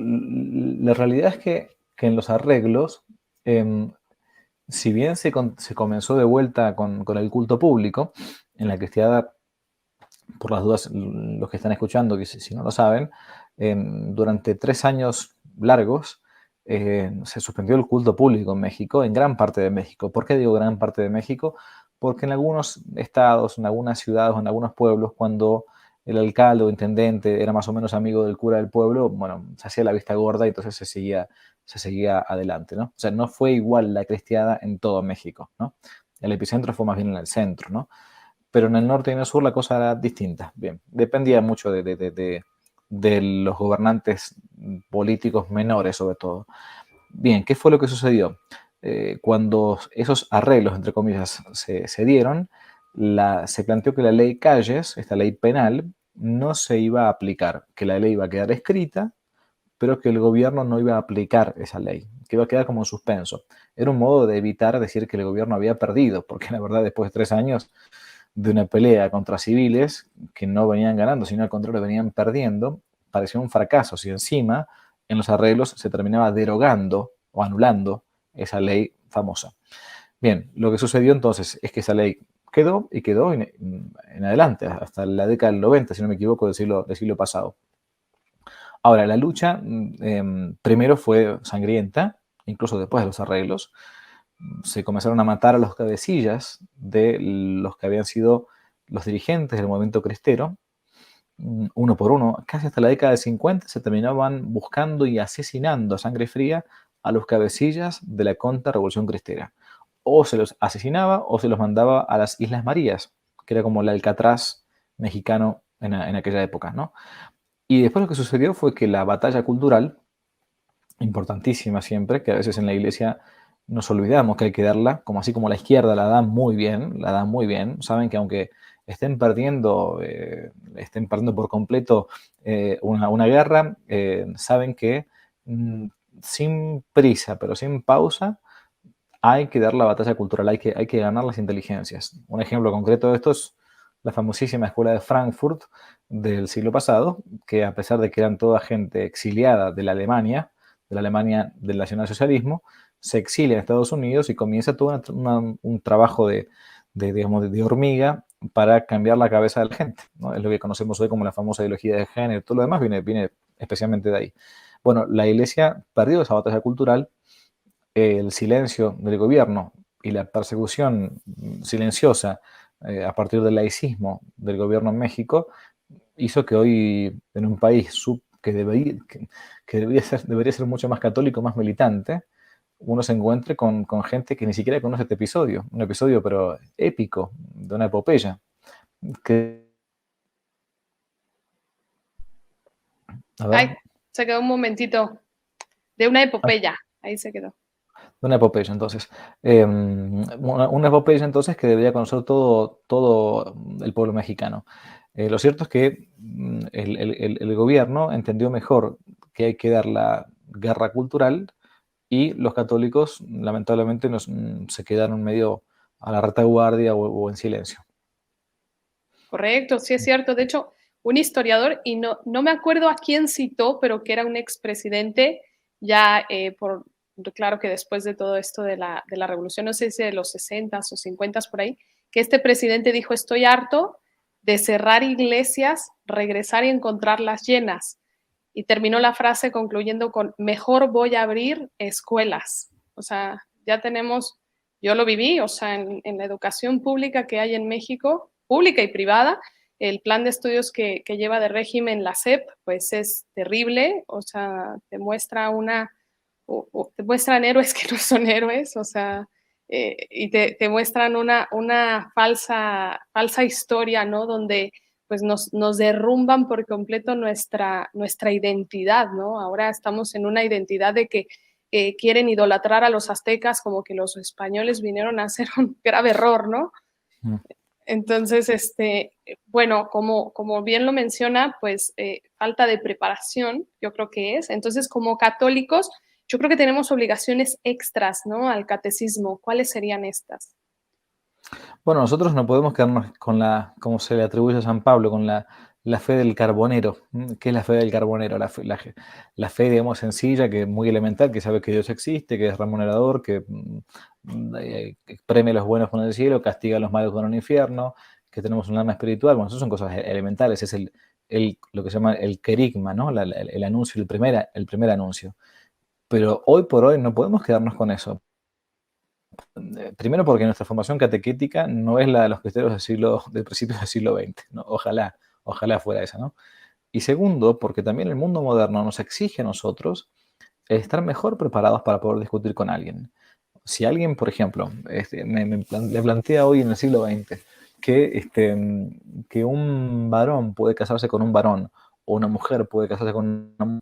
la realidad es que en los arreglos, em, si bien se comenzó de vuelta con el culto público, en la cristiada, por las dudas, los que están escuchando, que si no lo saben, durante 3 años largos se suspendió el culto público en México, en gran parte de México. ¿Por qué digo gran parte de México? Porque en algunos estados, en algunas ciudades, en algunos pueblos, cuando el alcalde o intendente era más o menos amigo del cura del pueblo, bueno, se hacía la vista gorda y entonces se seguía adelante, ¿no? O sea, no fue igual la cristiada en todo México, ¿no? El epicentro fue más bien en el centro, ¿no? Pero en el norte y en el sur la cosa era distinta. Bien, dependía mucho de los gobernantes políticos menores, sobre todo. Bien, ¿qué fue lo que sucedió? Cuando esos arreglos, entre comillas, se dieron, se planteó que la ley Calles, esta ley penal, no se iba a aplicar, que la ley iba a quedar escrita, pero que el gobierno no iba a aplicar esa ley, que iba a quedar como en suspenso. Era un modo de evitar decir que el gobierno había perdido, porque la verdad después de 3 años de una pelea contra civiles que no venían ganando, sino al contrario venían perdiendo, parecía un fracaso si encima en los arreglos se terminaba derogando o anulando esa ley famosa. Bien, lo que sucedió entonces es que esa ley quedó y quedó en adelante, hasta la década del 90, si no me equivoco, del siglo pasado. Ahora, la lucha primero fue sangrienta, incluso después de los arreglos. Se comenzaron a matar a los cabecillas de los que habían sido los dirigentes del movimiento cristero, uno por uno. Casi hasta la década del 50 se terminaban buscando y asesinando a sangre fría a los cabecillas de la contrarrevolución cristera. O se los asesinaba o se los mandaba a las Islas Marías, que era como el Alcatraz mexicano en aquella época, ¿no? Y después lo que sucedió fue que la batalla cultural, importantísima siempre, que a veces en la iglesia nos olvidamos que hay que darla, como así como la izquierda la dan muy bien, saben que aunque estén perdiendo por completo una guerra, saben que mm, sin prisa, pero sin pausa, hay que dar la batalla cultural, hay que ganar las inteligencias. Un ejemplo concreto de esto es la famosísima escuela de Frankfurt del siglo pasado, que a pesar de que eran toda gente exiliada de la Alemania del nacionalsocialismo, se exilia en Estados Unidos y comienza todo un trabajo digamos, de hormiga para cambiar la cabeza de la gente, ¿no? Es lo que conocemos hoy como la famosa ideología de género, todo lo demás viene especialmente de ahí. Bueno, la iglesia perdió esa batalla cultural, el silencio del gobierno y la persecución silenciosa a partir del laicismo del gobierno en México hizo que hoy en un país que debería ser mucho más católico, más militante, uno se encuentre con gente que ni siquiera conoce este episodio, un episodio pero épico, de una epopeya, que, a ver, Ay, se quedó un momentito de una epopeya. Ahí se quedó. de una epopeya, entonces. Una epopeya, entonces, que debería conocer todo el pueblo mexicano. Lo cierto es que el gobierno entendió mejor que hay que dar la guerra cultural y los católicos, lamentablemente, se quedaron medio a la retaguardia o en silencio. Correcto, sí es cierto. De hecho, un historiador, y no me acuerdo a quién citó, pero que era un expresidente, ya claro que después de todo esto de la revolución, no sé si de los 60 o 50 por ahí, que este presidente dijo, estoy harto de cerrar iglesias, regresar y encontrarlas llenas. Y terminó la frase concluyendo con, mejor voy a abrir escuelas. O sea, ya tenemos, yo lo viví, o sea, en la educación pública que hay en México, pública y privada, el plan de estudios que lleva de régimen la SEP, pues es terrible, o sea, te muestra te muestran héroes que no son héroes, o sea, y te muestran una falsa historia, ¿no? Donde pues nos derrumban por completo nuestra identidad, ¿no? Ahora estamos en una identidad de que quieren idolatrar a los aztecas como que los españoles vinieron a hacer un grave error, ¿no? Mm. Entonces, bueno, como bien lo menciona, pues falta de preparación, yo creo que es. Entonces, como católicos, yo creo que tenemos obligaciones extras, ¿no? Al catecismo. ¿Cuáles serían estas? Bueno, nosotros no podemos quedarnos con como se le atribuye a San Pablo, con la fe del carbonero. ¿Qué es la fe del carbonero? La fe, digamos, sencilla, que muy elemental, que sabe que Dios existe, que es remunerador, que premia a los buenos con el cielo, castiga a los malos con el infierno, que tenemos un alma espiritual. Bueno, eso son cosas elementales, es lo que se llama el querigma, ¿no? El anuncio, el primer anuncio. Pero hoy por hoy no podemos quedarnos con eso. Primero porque nuestra formación catequética no es la de los cristianos del principio del siglo XX, ¿no? Ojalá fuera esa, ¿no? Y segundo, porque también el mundo moderno nos exige a nosotros estar mejor preparados para poder discutir con alguien. Si alguien, por ejemplo, le plantea hoy en el siglo XX que un varón puede casarse con un varón o una mujer puede casarse con una mujer,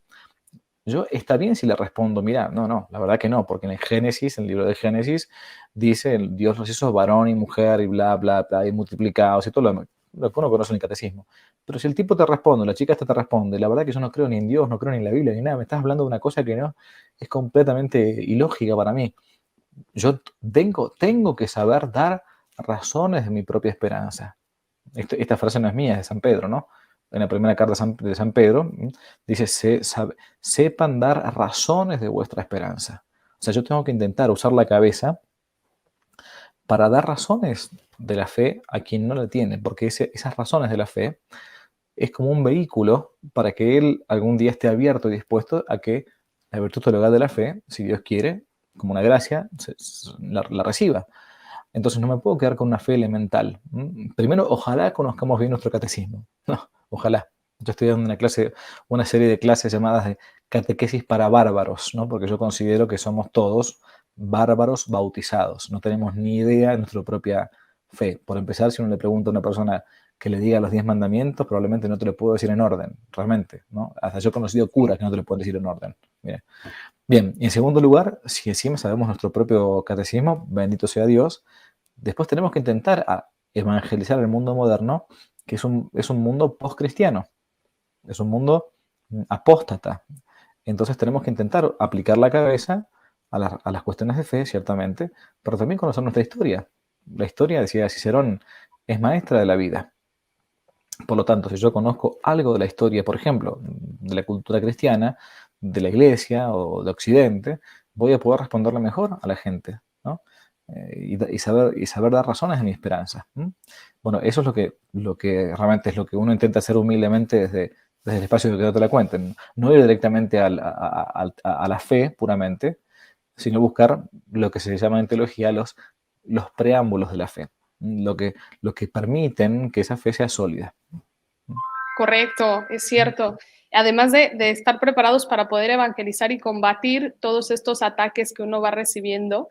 yo está bien si le respondo, mira, no, la verdad que no, porque en el libro de Génesis, dice, Dios los hizo varón y mujer y bla, bla, bla, y multiplicados y todo lo que uno conoce en el catecismo. Pero si el tipo te responde, la chica esta te responde, la verdad que yo no creo ni en Dios, no creo ni en la Biblia, ni nada, me estás hablando de una cosa que no es completamente ilógica para mí. Yo tengo que saber dar razones de mi propia esperanza. Esta frase no es mía, es de San Pedro, ¿no? En la primera carta de San Pedro, dice, sepan dar razones de vuestra esperanza. O sea, yo tengo que intentar usar la cabeza para dar razones de la fe a quien no la tiene, porque esas razones de la fe es como un vehículo para que él algún día esté abierto y dispuesto a que la virtud teologal de la fe, si Dios quiere, como una gracia, la reciba. Entonces no me puedo quedar con una fe elemental. Primero, ojalá conozcamos bien nuestro catecismo. No, ojalá. Yo estoy dando una serie de clases llamadas de catequesis para bárbaros, ¿no? Porque yo considero que somos todos bárbaros bautizados. No tenemos ni idea de nuestra propia fe. Por empezar, si uno le pregunta a una persona que le diga los 10 mandamientos, probablemente no te lo puedo decir en orden, realmente, ¿no? Hasta yo he conocido curas que no te lo pueden decir en orden. Mira. Bien, y en segundo lugar, si encima sabemos nuestro propio catecismo, bendito sea Dios, después tenemos que intentar evangelizar el mundo moderno, que es un mundo post-cristiano, es un mundo apóstata. Entonces tenemos que intentar aplicar la cabeza a las cuestiones de fe, ciertamente, pero también conocer nuestra historia. La historia, decía Cicerón, es maestra de la vida. Por lo tanto, si yo conozco algo de la historia, por ejemplo, de la cultura cristiana, de la iglesia o de Occidente, voy a poder responderle mejor a la gente, ¿no? Y saber dar razones de mi esperanza. Bueno, eso es lo que realmente es lo que uno intenta hacer humildemente desde el espacio de que no te la cuenten. No ir directamente a la fe puramente, sino buscar lo que se llama en teología los preámbulos de la fe, lo que permiten que esa fe sea sólida. Correcto, es cierto. Además de estar preparados para poder evangelizar y combatir todos estos ataques que uno va recibiendo,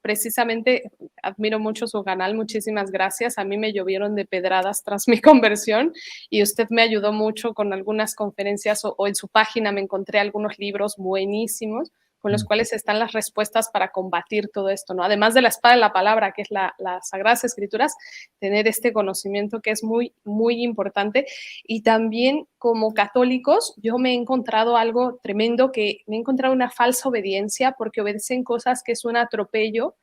precisamente admiro mucho su canal, muchísimas gracias. A mí me llovieron de pedradas tras mi conversión y usted me ayudó mucho con algunas conferencias o en su página me encontré algunos libros buenísimos con los cuales están las respuestas para combatir todo esto, ¿no? Además de la espada de la palabra, que es las Sagradas Escrituras, tener este conocimiento que es muy, muy importante. Y también como católicos, yo me he encontrado algo tremendo, que me he encontrado una falsa obediencia porque obedecen cosas que es un atropello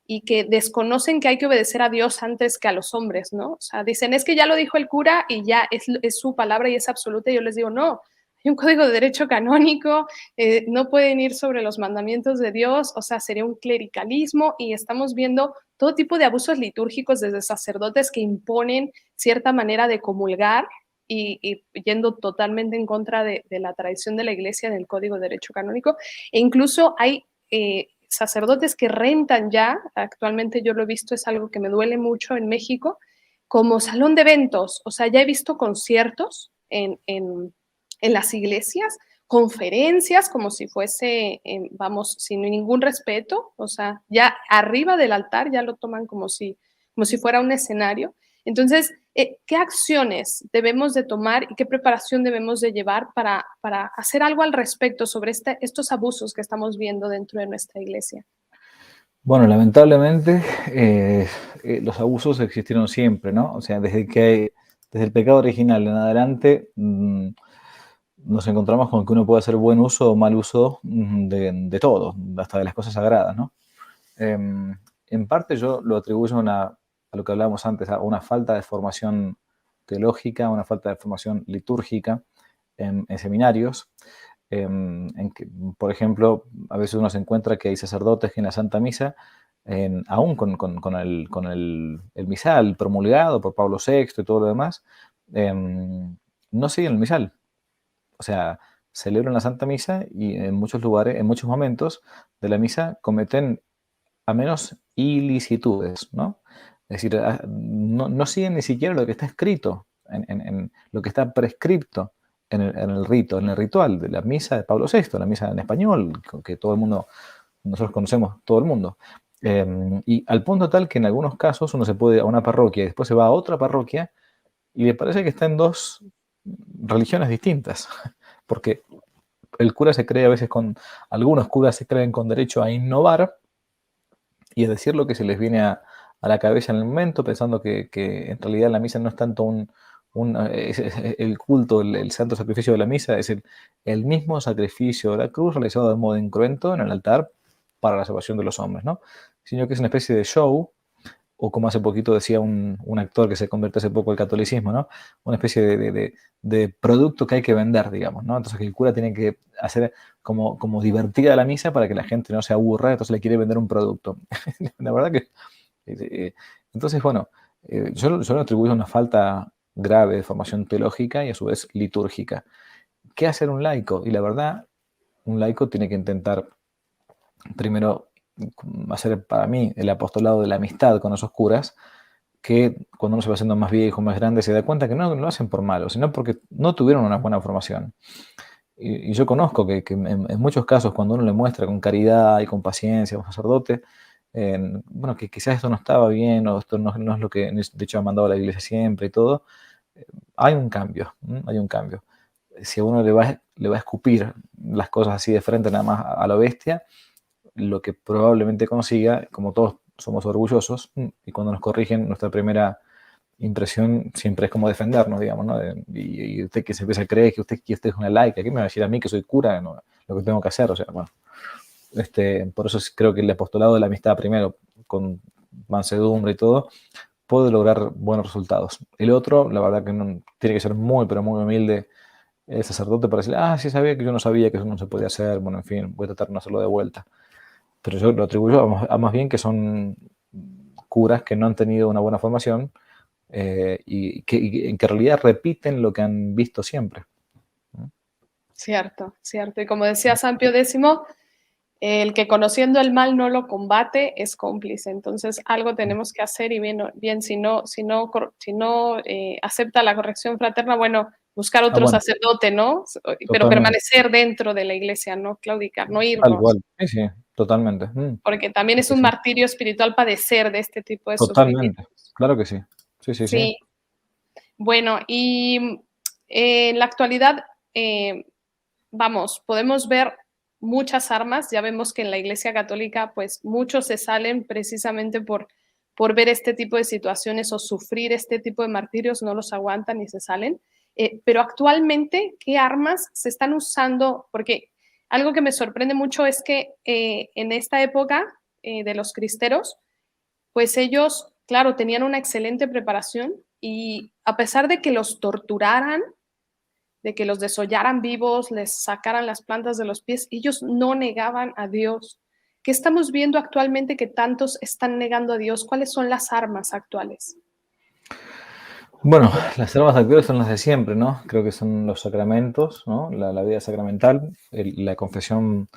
y que desconocen que hay que obedecer a Dios antes que a los hombres, ¿no? O sea, dicen, es que ya lo dijo el cura y ya es su palabra y es absoluta. Y yo les digo, no, hay un código de derecho canónico, no pueden ir sobre los mandamientos de Dios, o sea, sería un clericalismo y estamos viendo todo tipo de abusos litúrgicos desde sacerdotes que imponen cierta manera de comulgar y yendo totalmente en contra de la tradición de la iglesia del código de derecho canónico. E incluso hay sacerdotes que rentan ya, actualmente yo lo he visto, es algo que me duele mucho en México, como salón de eventos. O sea, ya he visto conciertos en las iglesias, conferencias como si fuese, vamos, sin ningún respeto, o sea, ya arriba del altar ya lo toman como si fuera un escenario. Entonces, ¿qué acciones debemos de tomar y qué preparación debemos de llevar para hacer algo al respecto sobre estos abusos que estamos viendo dentro de nuestra iglesia? Bueno, lamentablemente los abusos existieron siempre, ¿no? O sea, desde el pecado original en adelante nos encontramos con que uno puede hacer buen uso o mal uso de todo, hasta de las cosas sagradas, ¿no? En parte yo lo atribuyo a lo que hablábamos antes, a una falta de formación teológica, una falta de formación litúrgica en seminarios, en que, por ejemplo, a veces uno se encuentra que hay sacerdotes que en la Santa Misa, aún con el misal promulgado por Pablo VI y todo lo demás, no siguen el misal. O sea, celebran la Santa Misa y en muchos lugares, en muchos momentos de la misa cometen a menos ilicitudes, ¿no? Es decir, no siguen ni siquiera lo que está escrito, en lo que está prescripto en el rito, en el ritual de la misa de Pablo VI, la misa en español, que todo el mundo, nosotros conocemos todo el mundo. Y al punto tal que en algunos casos uno se puede ir a una parroquia y después se va a otra parroquia y le parece que está en dos religiones distintas, porque el cura se cree a veces algunos curas se creen con derecho a innovar y a decir lo que se les viene a la cabeza en el momento, pensando que en realidad la misa no es tanto el culto, el santo sacrificio de la misa, es el mismo sacrificio de la cruz realizado de modo incruento en el altar para la salvación de los hombres, ¿no? Sino que es una especie de show, o como hace poquito decía un actor que se convirtió hace poco al catolicismo, ¿no? Una especie de producto que hay que vender, digamos, ¿no? Entonces que el cura tiene que hacer como divertida la misa para que la gente no se aburra, entonces le quiere vender un producto. La verdad que... entonces, bueno, yo lo atribuyo a una falta grave de formación teológica y a su vez litúrgica. ¿Qué hacer un laico? Y la verdad, un laico tiene que intentar primero hacer para mí el apostolado de la amistad con esos curas, que cuando uno se va haciendo más viejo, más grande, se da cuenta que no lo hacen por malo, sino porque no tuvieron una buena formación. Y yo conozco que en muchos casos, cuando uno le muestra con caridad y con paciencia a un sacerdote, bueno, que quizás esto no estaba bien o esto no es lo que de hecho ha mandado a la iglesia siempre y todo, hay un cambio, hay un cambio. Si a uno le va a escupir las cosas así de frente nada más a la bestia, lo que probablemente consiga, como todos somos orgullosos, y cuando nos corrigen, nuestra primera impresión siempre es como defendernos, digamos, ¿no? Y usted que se empieza a creer que usted es una laica, ¿qué me va a decir a mí que soy cura? No, lo que tengo que hacer, o sea, bueno. Por eso creo que el apostolado de la amistad primero, con mansedumbre y todo, puede lograr buenos resultados. El otro, la verdad que no, tiene que ser muy, pero muy humilde el sacerdote para decirle, sí sabía que yo no sabía que eso no se podía hacer, bueno, en fin, voy a tratar de no hacerlo de vuelta. Pero yo lo atribuyo a más bien que son curas que no han tenido una buena formación y que en realidad repiten lo que han visto siempre. Cierto, cierto. Y como decía San Pío X, el que conociendo el mal no lo combate es cómplice. Entonces algo tenemos que hacer y bien si no acepta la corrección fraterna, bueno, buscar otro Bueno, sacerdote, ¿no? Pero totalmente. permanecer dentro de la iglesia, no claudicar, no Tal irnos, cual. Sí, sí, totalmente. porque también es Sí, un sí. martirio espiritual padecer de este tipo de Totalmente. sufrimientos. Claro que sí. Sí, sí, sí. Sí, bueno, y en la actualidad, vamos, podemos ver muchas armas. Ya vemos que en la Iglesia Católica, pues muchos se salen precisamente por ver este tipo de situaciones o sufrir este tipo de martirios, no los aguantan y se salen. Pero actualmente, ¿qué armas se están usando? Porque algo que me sorprende mucho es que en esta época de los cristeros, pues ellos, claro, tenían una excelente preparación y a pesar de que los torturaran, de que los desollaran vivos, les sacaran las plantas de los pies, ellos no negaban a Dios. ¿Qué estamos viendo actualmente que tantos están negando a Dios? ¿Cuáles son las armas actuales? Bueno, las armas actuales son las de siempre, ¿no? Creo que son los sacramentos, ¿no? La vida sacramental, la confesión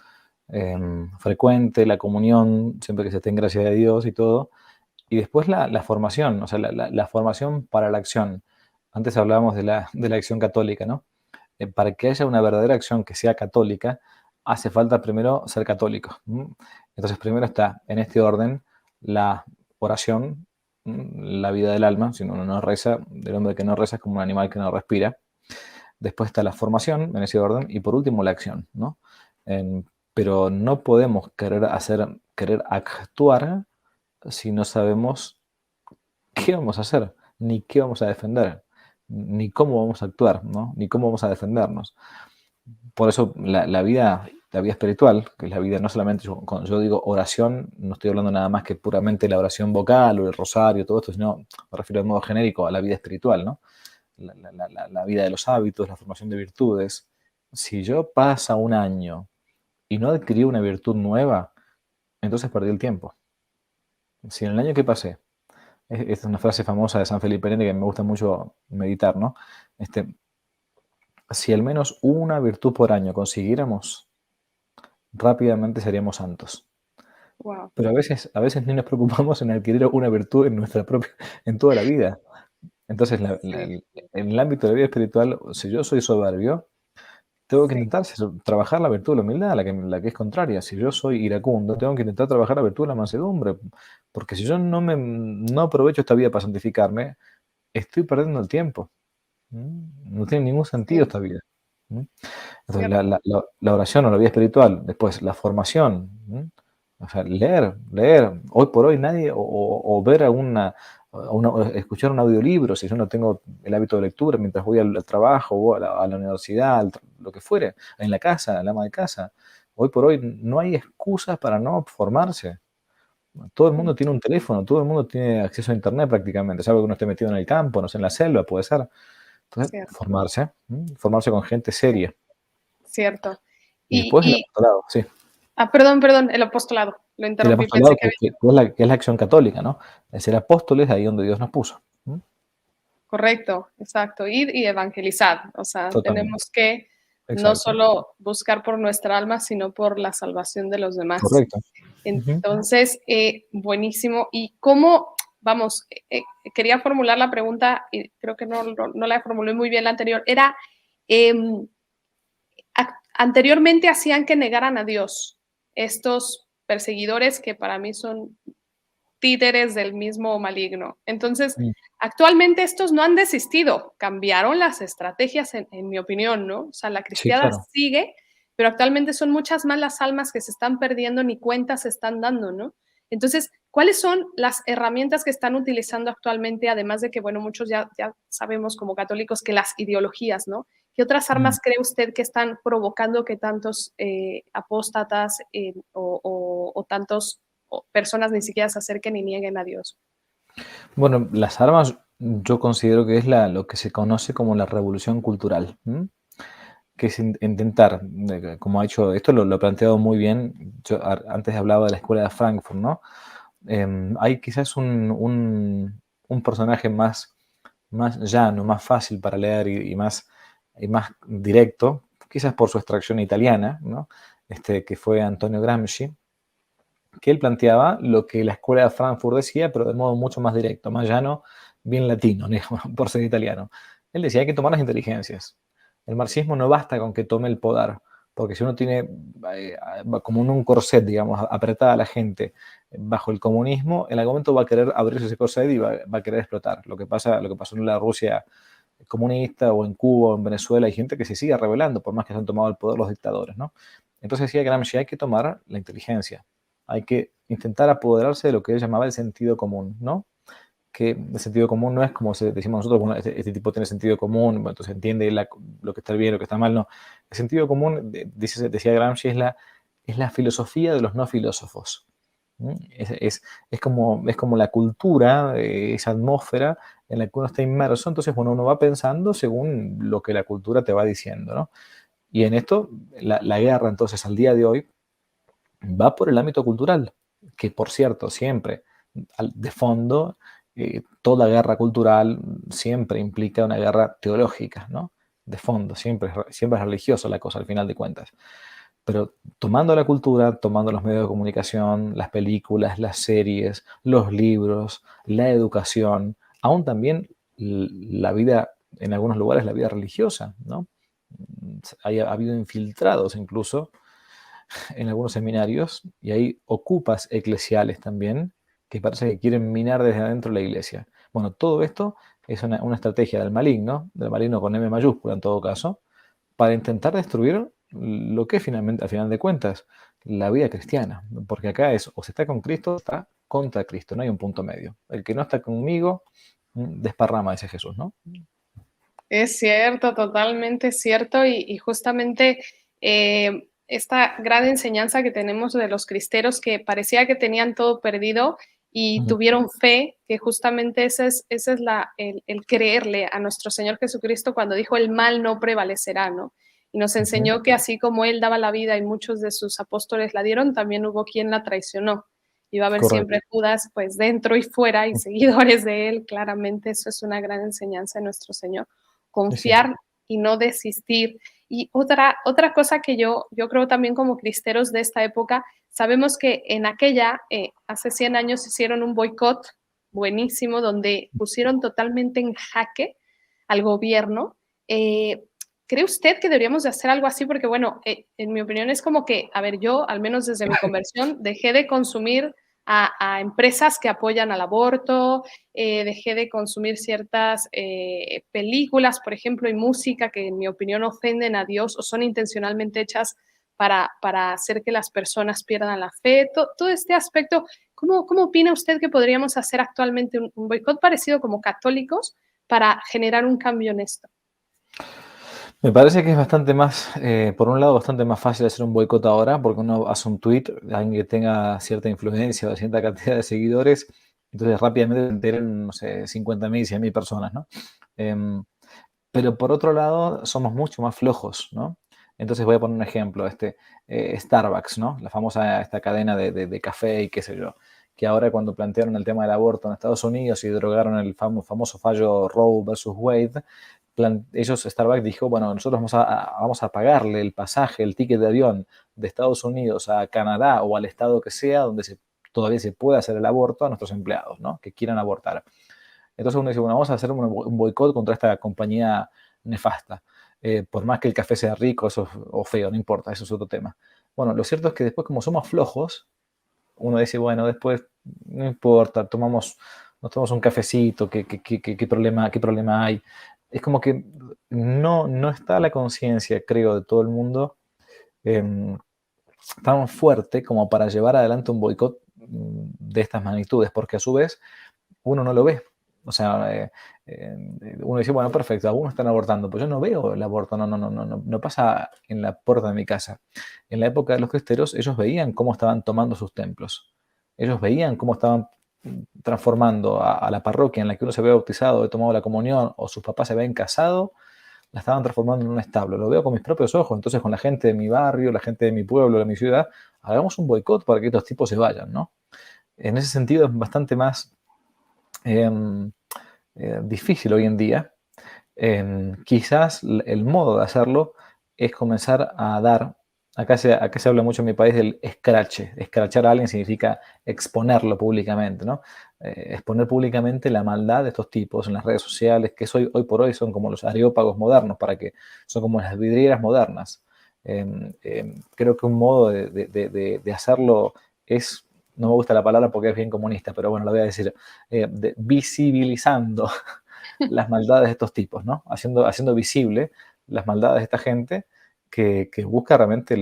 frecuente, la comunión, siempre que se esté en gracia de Dios y todo. Y después la formación, o sea, la formación para la acción. Antes hablábamos de la acción católica, ¿no? Para que haya una verdadera acción que sea católica, hace falta primero ser católico. Entonces, primero está en este orden la oración, la vida del alma. Si uno no reza, el hombre que no reza es como un animal que no respira. Después está la formación, en ese orden. Y por último, la acción, ¿no? Pero no podemos querer actuar si no sabemos qué vamos a hacer, ni qué vamos a defender, ni cómo vamos a actuar, ¿no? Ni cómo vamos a defendernos. Por eso la vida espiritual, que es la vida no solamente, cuando yo digo oración, no estoy hablando nada más que puramente de la oración vocal o el rosario, todo esto, sino me refiero de modo genérico a la vida espiritual, ¿no? La vida de los hábitos, la formación de virtudes. Si yo pasa un año y no adquirí una virtud nueva, entonces perdí el tiempo. Si en el año que pasé, esta es una frase famosa de San Felipe Neri que me gusta mucho meditar, ¿no? Si al menos una virtud por año consiguiéramos, rápidamente seríamos santos. Wow. Pero a veces ni nos preocupamos en adquirir una virtud en toda la vida. Entonces, Sí, en el ámbito de la vida espiritual, si yo soy soberbio, tengo que sí, intentar trabajar la virtud de la humildad, la que es contraria. Si yo soy iracundo, tengo que intentar trabajar la virtud de la mansedumbre. Porque si yo no aprovecho esta vida para santificarme, estoy perdiendo el tiempo. No tiene ningún sentido sí, esta vida. Entonces, la, cierto. la- la- la oración o la vida espiritual, después la formación, o sea, leer. Hoy por hoy nadie, o ver o escuchar un audiolibro, si yo no tengo el hábito de lectura mientras voy al trabajo o a la universidad, lo que fuere, en la casa, la ama de casa. Hoy por hoy no hay excusas para no formarse. Todo el mundo tiene un teléfono, todo el mundo tiene acceso a internet prácticamente, salvo que uno esté metido en el campo, no sé, en la selva, puede ser. Entonces, Cierto, formarse con gente sí, seria. cierto. Y Y, después el y, apostolado, sí. perdón, el apostolado. Lo El interrumpí, pensé apostolado que que, había. que- que es la acción católica, ¿no? Es ser apóstoles ahí donde Dios nos puso. Correcto, exacto. Ir y evangelizar. O sea, Totalmente. tenemos que no Exacto. solo buscar por nuestra alma, sino por la salvación de los demás. Correcto. Ujú. Entonces, buenísimo. ¿Y cómo, vamos, quería formular la pregunta y creo que no la formulé muy bien la anterior? Era, em, anteriormente hacían que negaran a Dios estos perseguidores que para mí son títeres del mismo maligno. Entonces, Mm, actualmente estos no han desistido, cambiaron las estrategias, en mi opinión, ¿no? O sea, la sí, cristiada claro. sigue, pero actualmente son muchas más las almas que se están perdiendo, ni cuenta se están dando, ¿no? Entonces, ¿cuáles son las herramientas que están utilizando actualmente? Además de que, bueno, muchos ya sabemos como católicos que las ideologías, ¿no? ¿Qué otras Mm. armas cree usted que están provocando que tantos apóstatas o tantos personas ni siquiera se acerquen y nieguen a Dios? Bueno, las armas yo considero que es lo que se conoce como la revolución cultural, ¿m? Que es intentar, como ha hecho, esto lo ha planteado muy bien, yo antes hablaba de la escuela de Frankfurt, ¿no? Hay quizás un personaje más llano, más fácil para leer y más directo, quizás por su extracción italiana, ¿no? Que fue Antonio Gramsci, que él planteaba lo que la escuela de Frankfurt decía, pero de modo mucho más directo, más llano, bien latino, digamos, por ser italiano. Él decía, hay que tomar las inteligencias. El marxismo no basta con que tome el poder, porque si uno tiene como en un corset, digamos, apretada a la gente bajo el comunismo, en algún momento va a querer abrirse ese corset y va a querer explotar. Lo que pasó en la Rusia comunista o en Cuba o en Venezuela, hay gente que se sigue rebelando por más que se han tomado el poder los dictadores, ¿no? Entonces decía Gramsci, hay que tomar la inteligencia, hay que intentar apoderarse de lo que él llamaba el sentido común, ¿no? Que el sentido común no es como decimos nosotros, bueno, este tipo tiene sentido común, bueno, entonces entiende lo que está bien, lo que está mal, no. El sentido común, decía Gramsci, es la filosofía de los no filósofos. Es como la cultura, esa atmósfera en la que uno está inmerso, entonces bueno, uno va pensando según lo que la cultura te va diciendo, ¿no? Y en esto, la guerra entonces al día de hoy va por el ámbito cultural, que por cierto, siempre, de fondo, toda guerra cultural siempre implica una guerra teológica, ¿no? De fondo, siempre es religiosa la cosa al final de cuentas. Pero tomando la cultura, tomando los medios de comunicación, las películas, las series, los libros, la educación, aún también la vida, en algunos lugares, la vida religiosa, ¿no? Ha habido infiltrados incluso en algunos seminarios y hay ocupas eclesiales también que parece que quieren minar desde adentro la iglesia. Bueno, todo esto es una estrategia del maligno con M mayúscula en todo caso, para intentar destruir lo que es finalmente, al final de cuentas, la vida cristiana. Porque acá es, o se está con Cristo, o está contra Cristo, no hay un punto medio. El que no está conmigo, desparrama, dice Jesús, ¿no? Es cierto, totalmente cierto. Y justamente esta gran enseñanza que tenemos de los cristeros que parecía que tenían todo perdido y Ujú. tuvieron fe, que justamente ese es el creerle a nuestro Señor Jesucristo cuando dijo el mal no prevalecerá, ¿no? Y nos Ujú. enseñó que así como Él daba la vida y muchos de sus apóstoles la dieron, también hubo quien la traicionó. Y va a haber Correcto. siempre Judas, pues dentro y fuera, y seguidores de Él, claramente eso es una gran enseñanza de nuestro Señor, Sí, sí. confiar y no desistir. Y otra cosa que yo creo también como cristeros de esta época, sabemos que en aquella, hace 100 años, hicieron un boicot buenísimo donde pusieron totalmente en jaque al gobierno. ¿Cree usted que deberíamos de hacer algo así? Porque, bueno, en mi opinión es como que, a ver, yo, al menos desde mi conversión, dejé de consumir a empresas que apoyan al aborto, dejé de consumir ciertas películas, por ejemplo, y música que en mi opinión ofenden a Dios o son intencionalmente hechas para hacer que las personas pierdan la fe. Todo este aspecto, ¿cómo opina usted que podríamos hacer actualmente un boicot parecido como católicos para generar un cambio en esto? Me parece que es bastante más, por un lado, bastante más fácil hacer un boicot ahora, porque uno hace un tweet, alguien que tenga cierta influencia o cierta cantidad de seguidores, entonces rápidamente se enteran, no sé, 50.000, 100.000 personas, ¿no? Em, pero por otro lado, somos mucho más flojos, ¿no? Entonces voy a poner un ejemplo, Starbucks, ¿no? La famosa esta cadena de café y qué sé yo, que ahora cuando plantearon el tema del aborto en Estados Unidos y derogaron el famoso fallo Roe versus Wade, Starbucks dijo, bueno, nosotros vamos a pagarle el pasaje, el ticket de avión de Estados Unidos a Canadá o al estado que sea donde todavía se puede hacer el aborto a nuestros empleados, ¿no? Que quieran abortar. Entonces uno dice, bueno, vamos a hacer un boicot contra esta compañía nefasta. Por más que el café sea rico o feo, no importa, eso es otro tema. Bueno, lo cierto es que después como somos flojos, uno dice, bueno, después no importa, nos tomamos un cafecito, qué problema hay? Es como que no está la conciencia, creo, de todo el mundo em, tan fuerte como para llevar adelante un boicot de estas magnitudes, porque a su vez uno no lo ve. O sea, uno dice, bueno, perfecto, algunos están abortando, pues yo no veo el aborto, no pasa en la puerta de mi casa. En la época de los cristeros, ellos veían cómo estaban tomando sus templos. Ellos veían cómo estaban transformando a la parroquia en la que uno se había bautizado, había tomado la comunión, o sus papás se habían casado, la estaban transformando en un establo. Lo veo con mis propios ojos. Entonces, con la gente de mi barrio, la gente de mi pueblo, de mi ciudad, hagamos un boicot para que estos tipos se vayan, ¿no? En ese sentido, es bastante más eh, difícil hoy en día. Quizás el modo de hacerlo es comenzar a dar, acá se habla mucho en mi país del escrache. Escrachar a alguien significa exponerlo públicamente, ¿no? Exponer públicamente la maldad de estos tipos en las redes sociales, que hoy por hoy son como los areópagos modernos, son como las vidrieras modernas. Creo que un modo de hacerlo es, no me gusta la palabra porque es bien comunista, pero bueno, lo voy a decir, visibilizando las maldades de estos tipos, ¿no? Haciendo visible las maldades de esta gente que busca realmente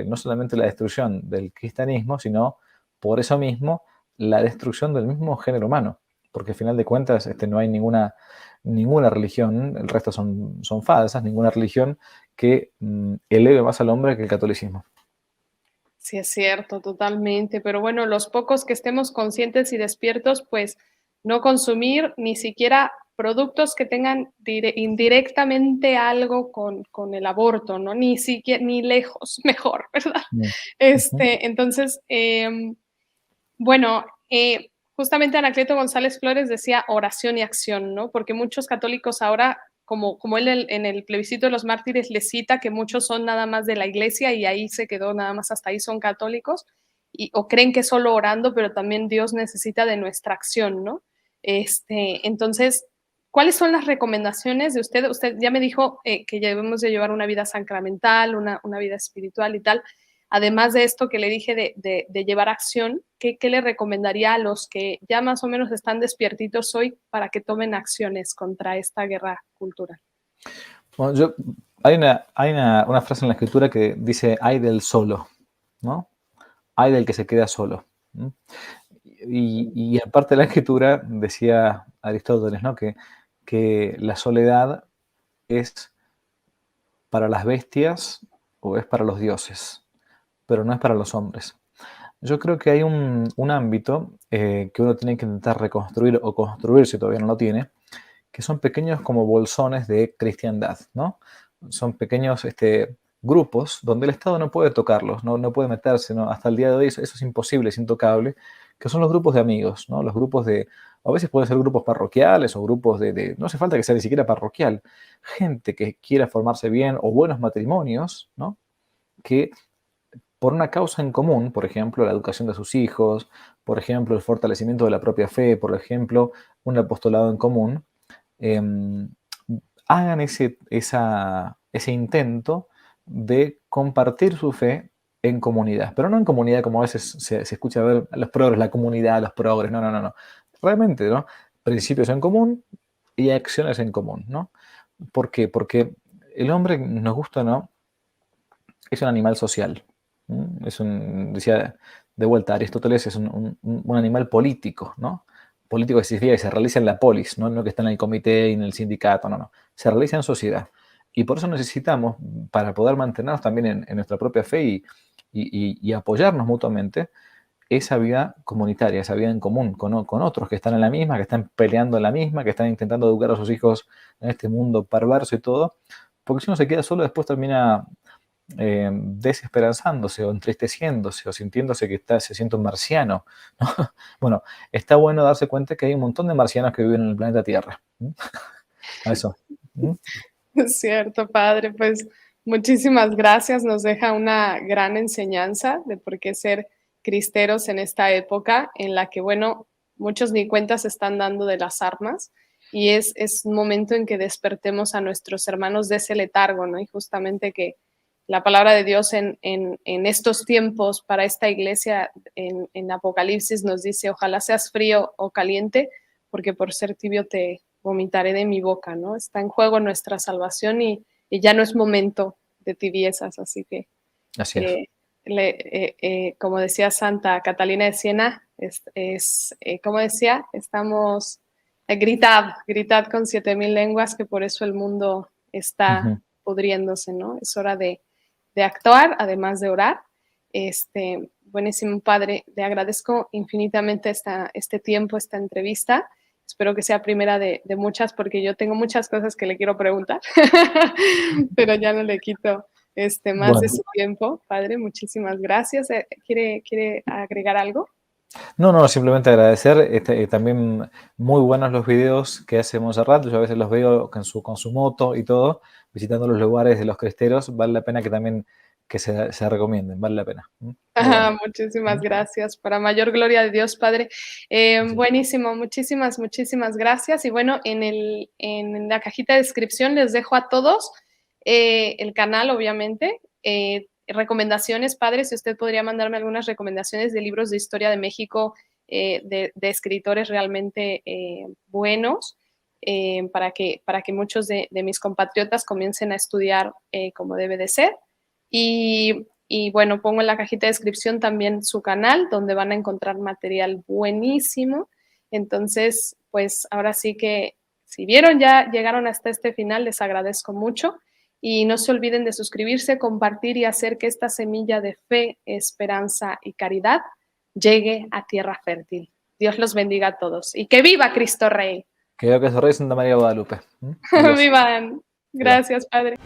no solamente la destrucción del cristianismo, sino por eso mismo la destrucción del mismo género humano, porque al final de cuentas no hay ninguna religión, el resto son falsas, ninguna religión que eleve más al hombre que el catolicismo. Sí, es cierto, totalmente. Pero bueno, los pocos que estemos conscientes y despiertos, pues no consumir ni siquiera productos que tengan indirectamente algo con el aborto, ¿no? Ni siquiera, ni lejos, mejor, ¿verdad? Mm. Ujú. Entonces, bueno, justamente Anacleto González Flores decía oración y acción, ¿no? Porque muchos católicos ahora, como él en el plebiscito de los mártires le cita que muchos son nada más de la iglesia y ahí se quedó nada más hasta ahí son católicos, o creen que solo orando, pero también Dios necesita de nuestra acción, ¿no? Entonces, ¿cuáles son las recomendaciones de usted? Usted ya me dijo que debemos de llevar una vida sacramental, una vida espiritual y tal. Además de esto que le dije de llevar acción, ¿qué le recomendaría a los que ya más o menos están despiertitos hoy para que tomen acciones contra esta guerra cultural? Bueno, hay una frase en la escritura que dice, ay del solo, ¿no? Ay del que se queda solo. ¿No? Y aparte de la escritura, decía Aristóteles, ¿no? Que la soledad es para las bestias o es para los dioses, pero no es para los hombres. Yo creo que hay un ámbito que uno tiene que intentar reconstruir o construir si todavía no lo tiene, que son pequeños como bolsones de cristiandad, ¿no? Son pequeños grupos donde el Estado no puede tocarlos, no puede meterse, ¿no? Hasta el día de hoy eso es imposible, es intocable, que son los grupos de amigos, ¿no? Los grupos a veces pueden ser grupos parroquiales o grupos no hace falta que sea ni siquiera parroquial, gente que quiera formarse bien o buenos matrimonios, ¿no? Que por una causa en común, por ejemplo, la educación de sus hijos, por ejemplo, el fortalecimiento de la propia fe, por ejemplo, un apostolado en común, eh, hagan ese intento de compartir su fe en comunidad, pero no en comunidad como a veces se escucha ver los progres, la comunidad, los progres, no. Realmente, ¿no? Principios en común y acciones en común, ¿no? ¿Por qué? Porque el hombre, nos gusta o no, es un animal social. Decía de vuelta Aristóteles, es un animal político, ¿no? Político significa que se realiza en la polis, ¿no? No que está en el comité y en el sindicato, no. Se realiza en sociedad. Y por eso necesitamos, para poder mantenernos también en nuestra propia fe y apoyarnos mutuamente, esa vida comunitaria, esa vida en común con otros que están en la misma, que están peleando en la misma, que están intentando educar a sus hijos en este mundo perverso y todo. Porque si uno se queda solo, después termina desesperanzándose o entristeciéndose o sintiéndose que se siente un marciano, ¿no? Bueno, está bueno darse cuenta que hay un montón de marcianos que viven en el planeta Tierra. Eso. Es cierto, padre, pues muchísimas gracias. Nos deja una gran enseñanza de por qué ser cristeros en esta época en la que, bueno, muchos ni cuenta se están dando de las armas y es un momento en que despertemos a nuestros hermanos de ese letargo, ¿no? Y justamente la palabra de Dios en estos tiempos para esta iglesia en Apocalipsis nos dice, ojalá seas frío o caliente, porque por ser tibio te vomitaré de mi boca, ¿no? Está en juego nuestra salvación y ya no es momento de tibiezas, así que, Así es. como decía Santa Catalina de Siena, como decía, estamos, gritad con 7,000 lenguas, que por eso el mundo está pudriéndose, ¿no? Es hora de actuar, además de orar. Buenísimo, Padre, le agradezco infinitamente este tiempo, esta entrevista. Espero que sea primera de muchas, porque yo tengo muchas cosas que le quiero preguntar, pero ya no le quito más de Bueno, su tiempo. Padre, muchísimas gracias. ¿Quiere agregar algo? no, simplemente agradecer. También muy buenos los videos que hace Montserrat. Yo a veces los veo con su moto y todo, visitando los lugares de los cresteros. Vale la pena que también que se recomienden, vale la pena. Muy bueno. Muchísimas gracias. Para mayor gloria de Dios, Padre. Buenísimo, muchísimas gracias. Y bueno, en la cajita de descripción les dejo a todos el canal, obviamente. Recomendaciones, Padre, si usted podría mandarme algunas recomendaciones de libros de historia de México, de escritores realmente buenos, para que muchos de mis compatriotas comiencen a estudiar como debe de ser. Y bueno, pongo en la cajita de descripción también su canal, donde van a encontrar material buenísimo. Entonces, pues ahora sí que si vieron ya, llegaron hasta este final, les agradezco mucho. Y no se olviden de suscribirse, compartir y hacer que esta semilla de fe, esperanza y caridad llegue a tierra fértil. Dios los bendiga a todos. Y que viva Cristo Rey. Que veo que es Rey Santa María de Guadalupe. Adiós. Vivan. Viva. Gracias, Padre.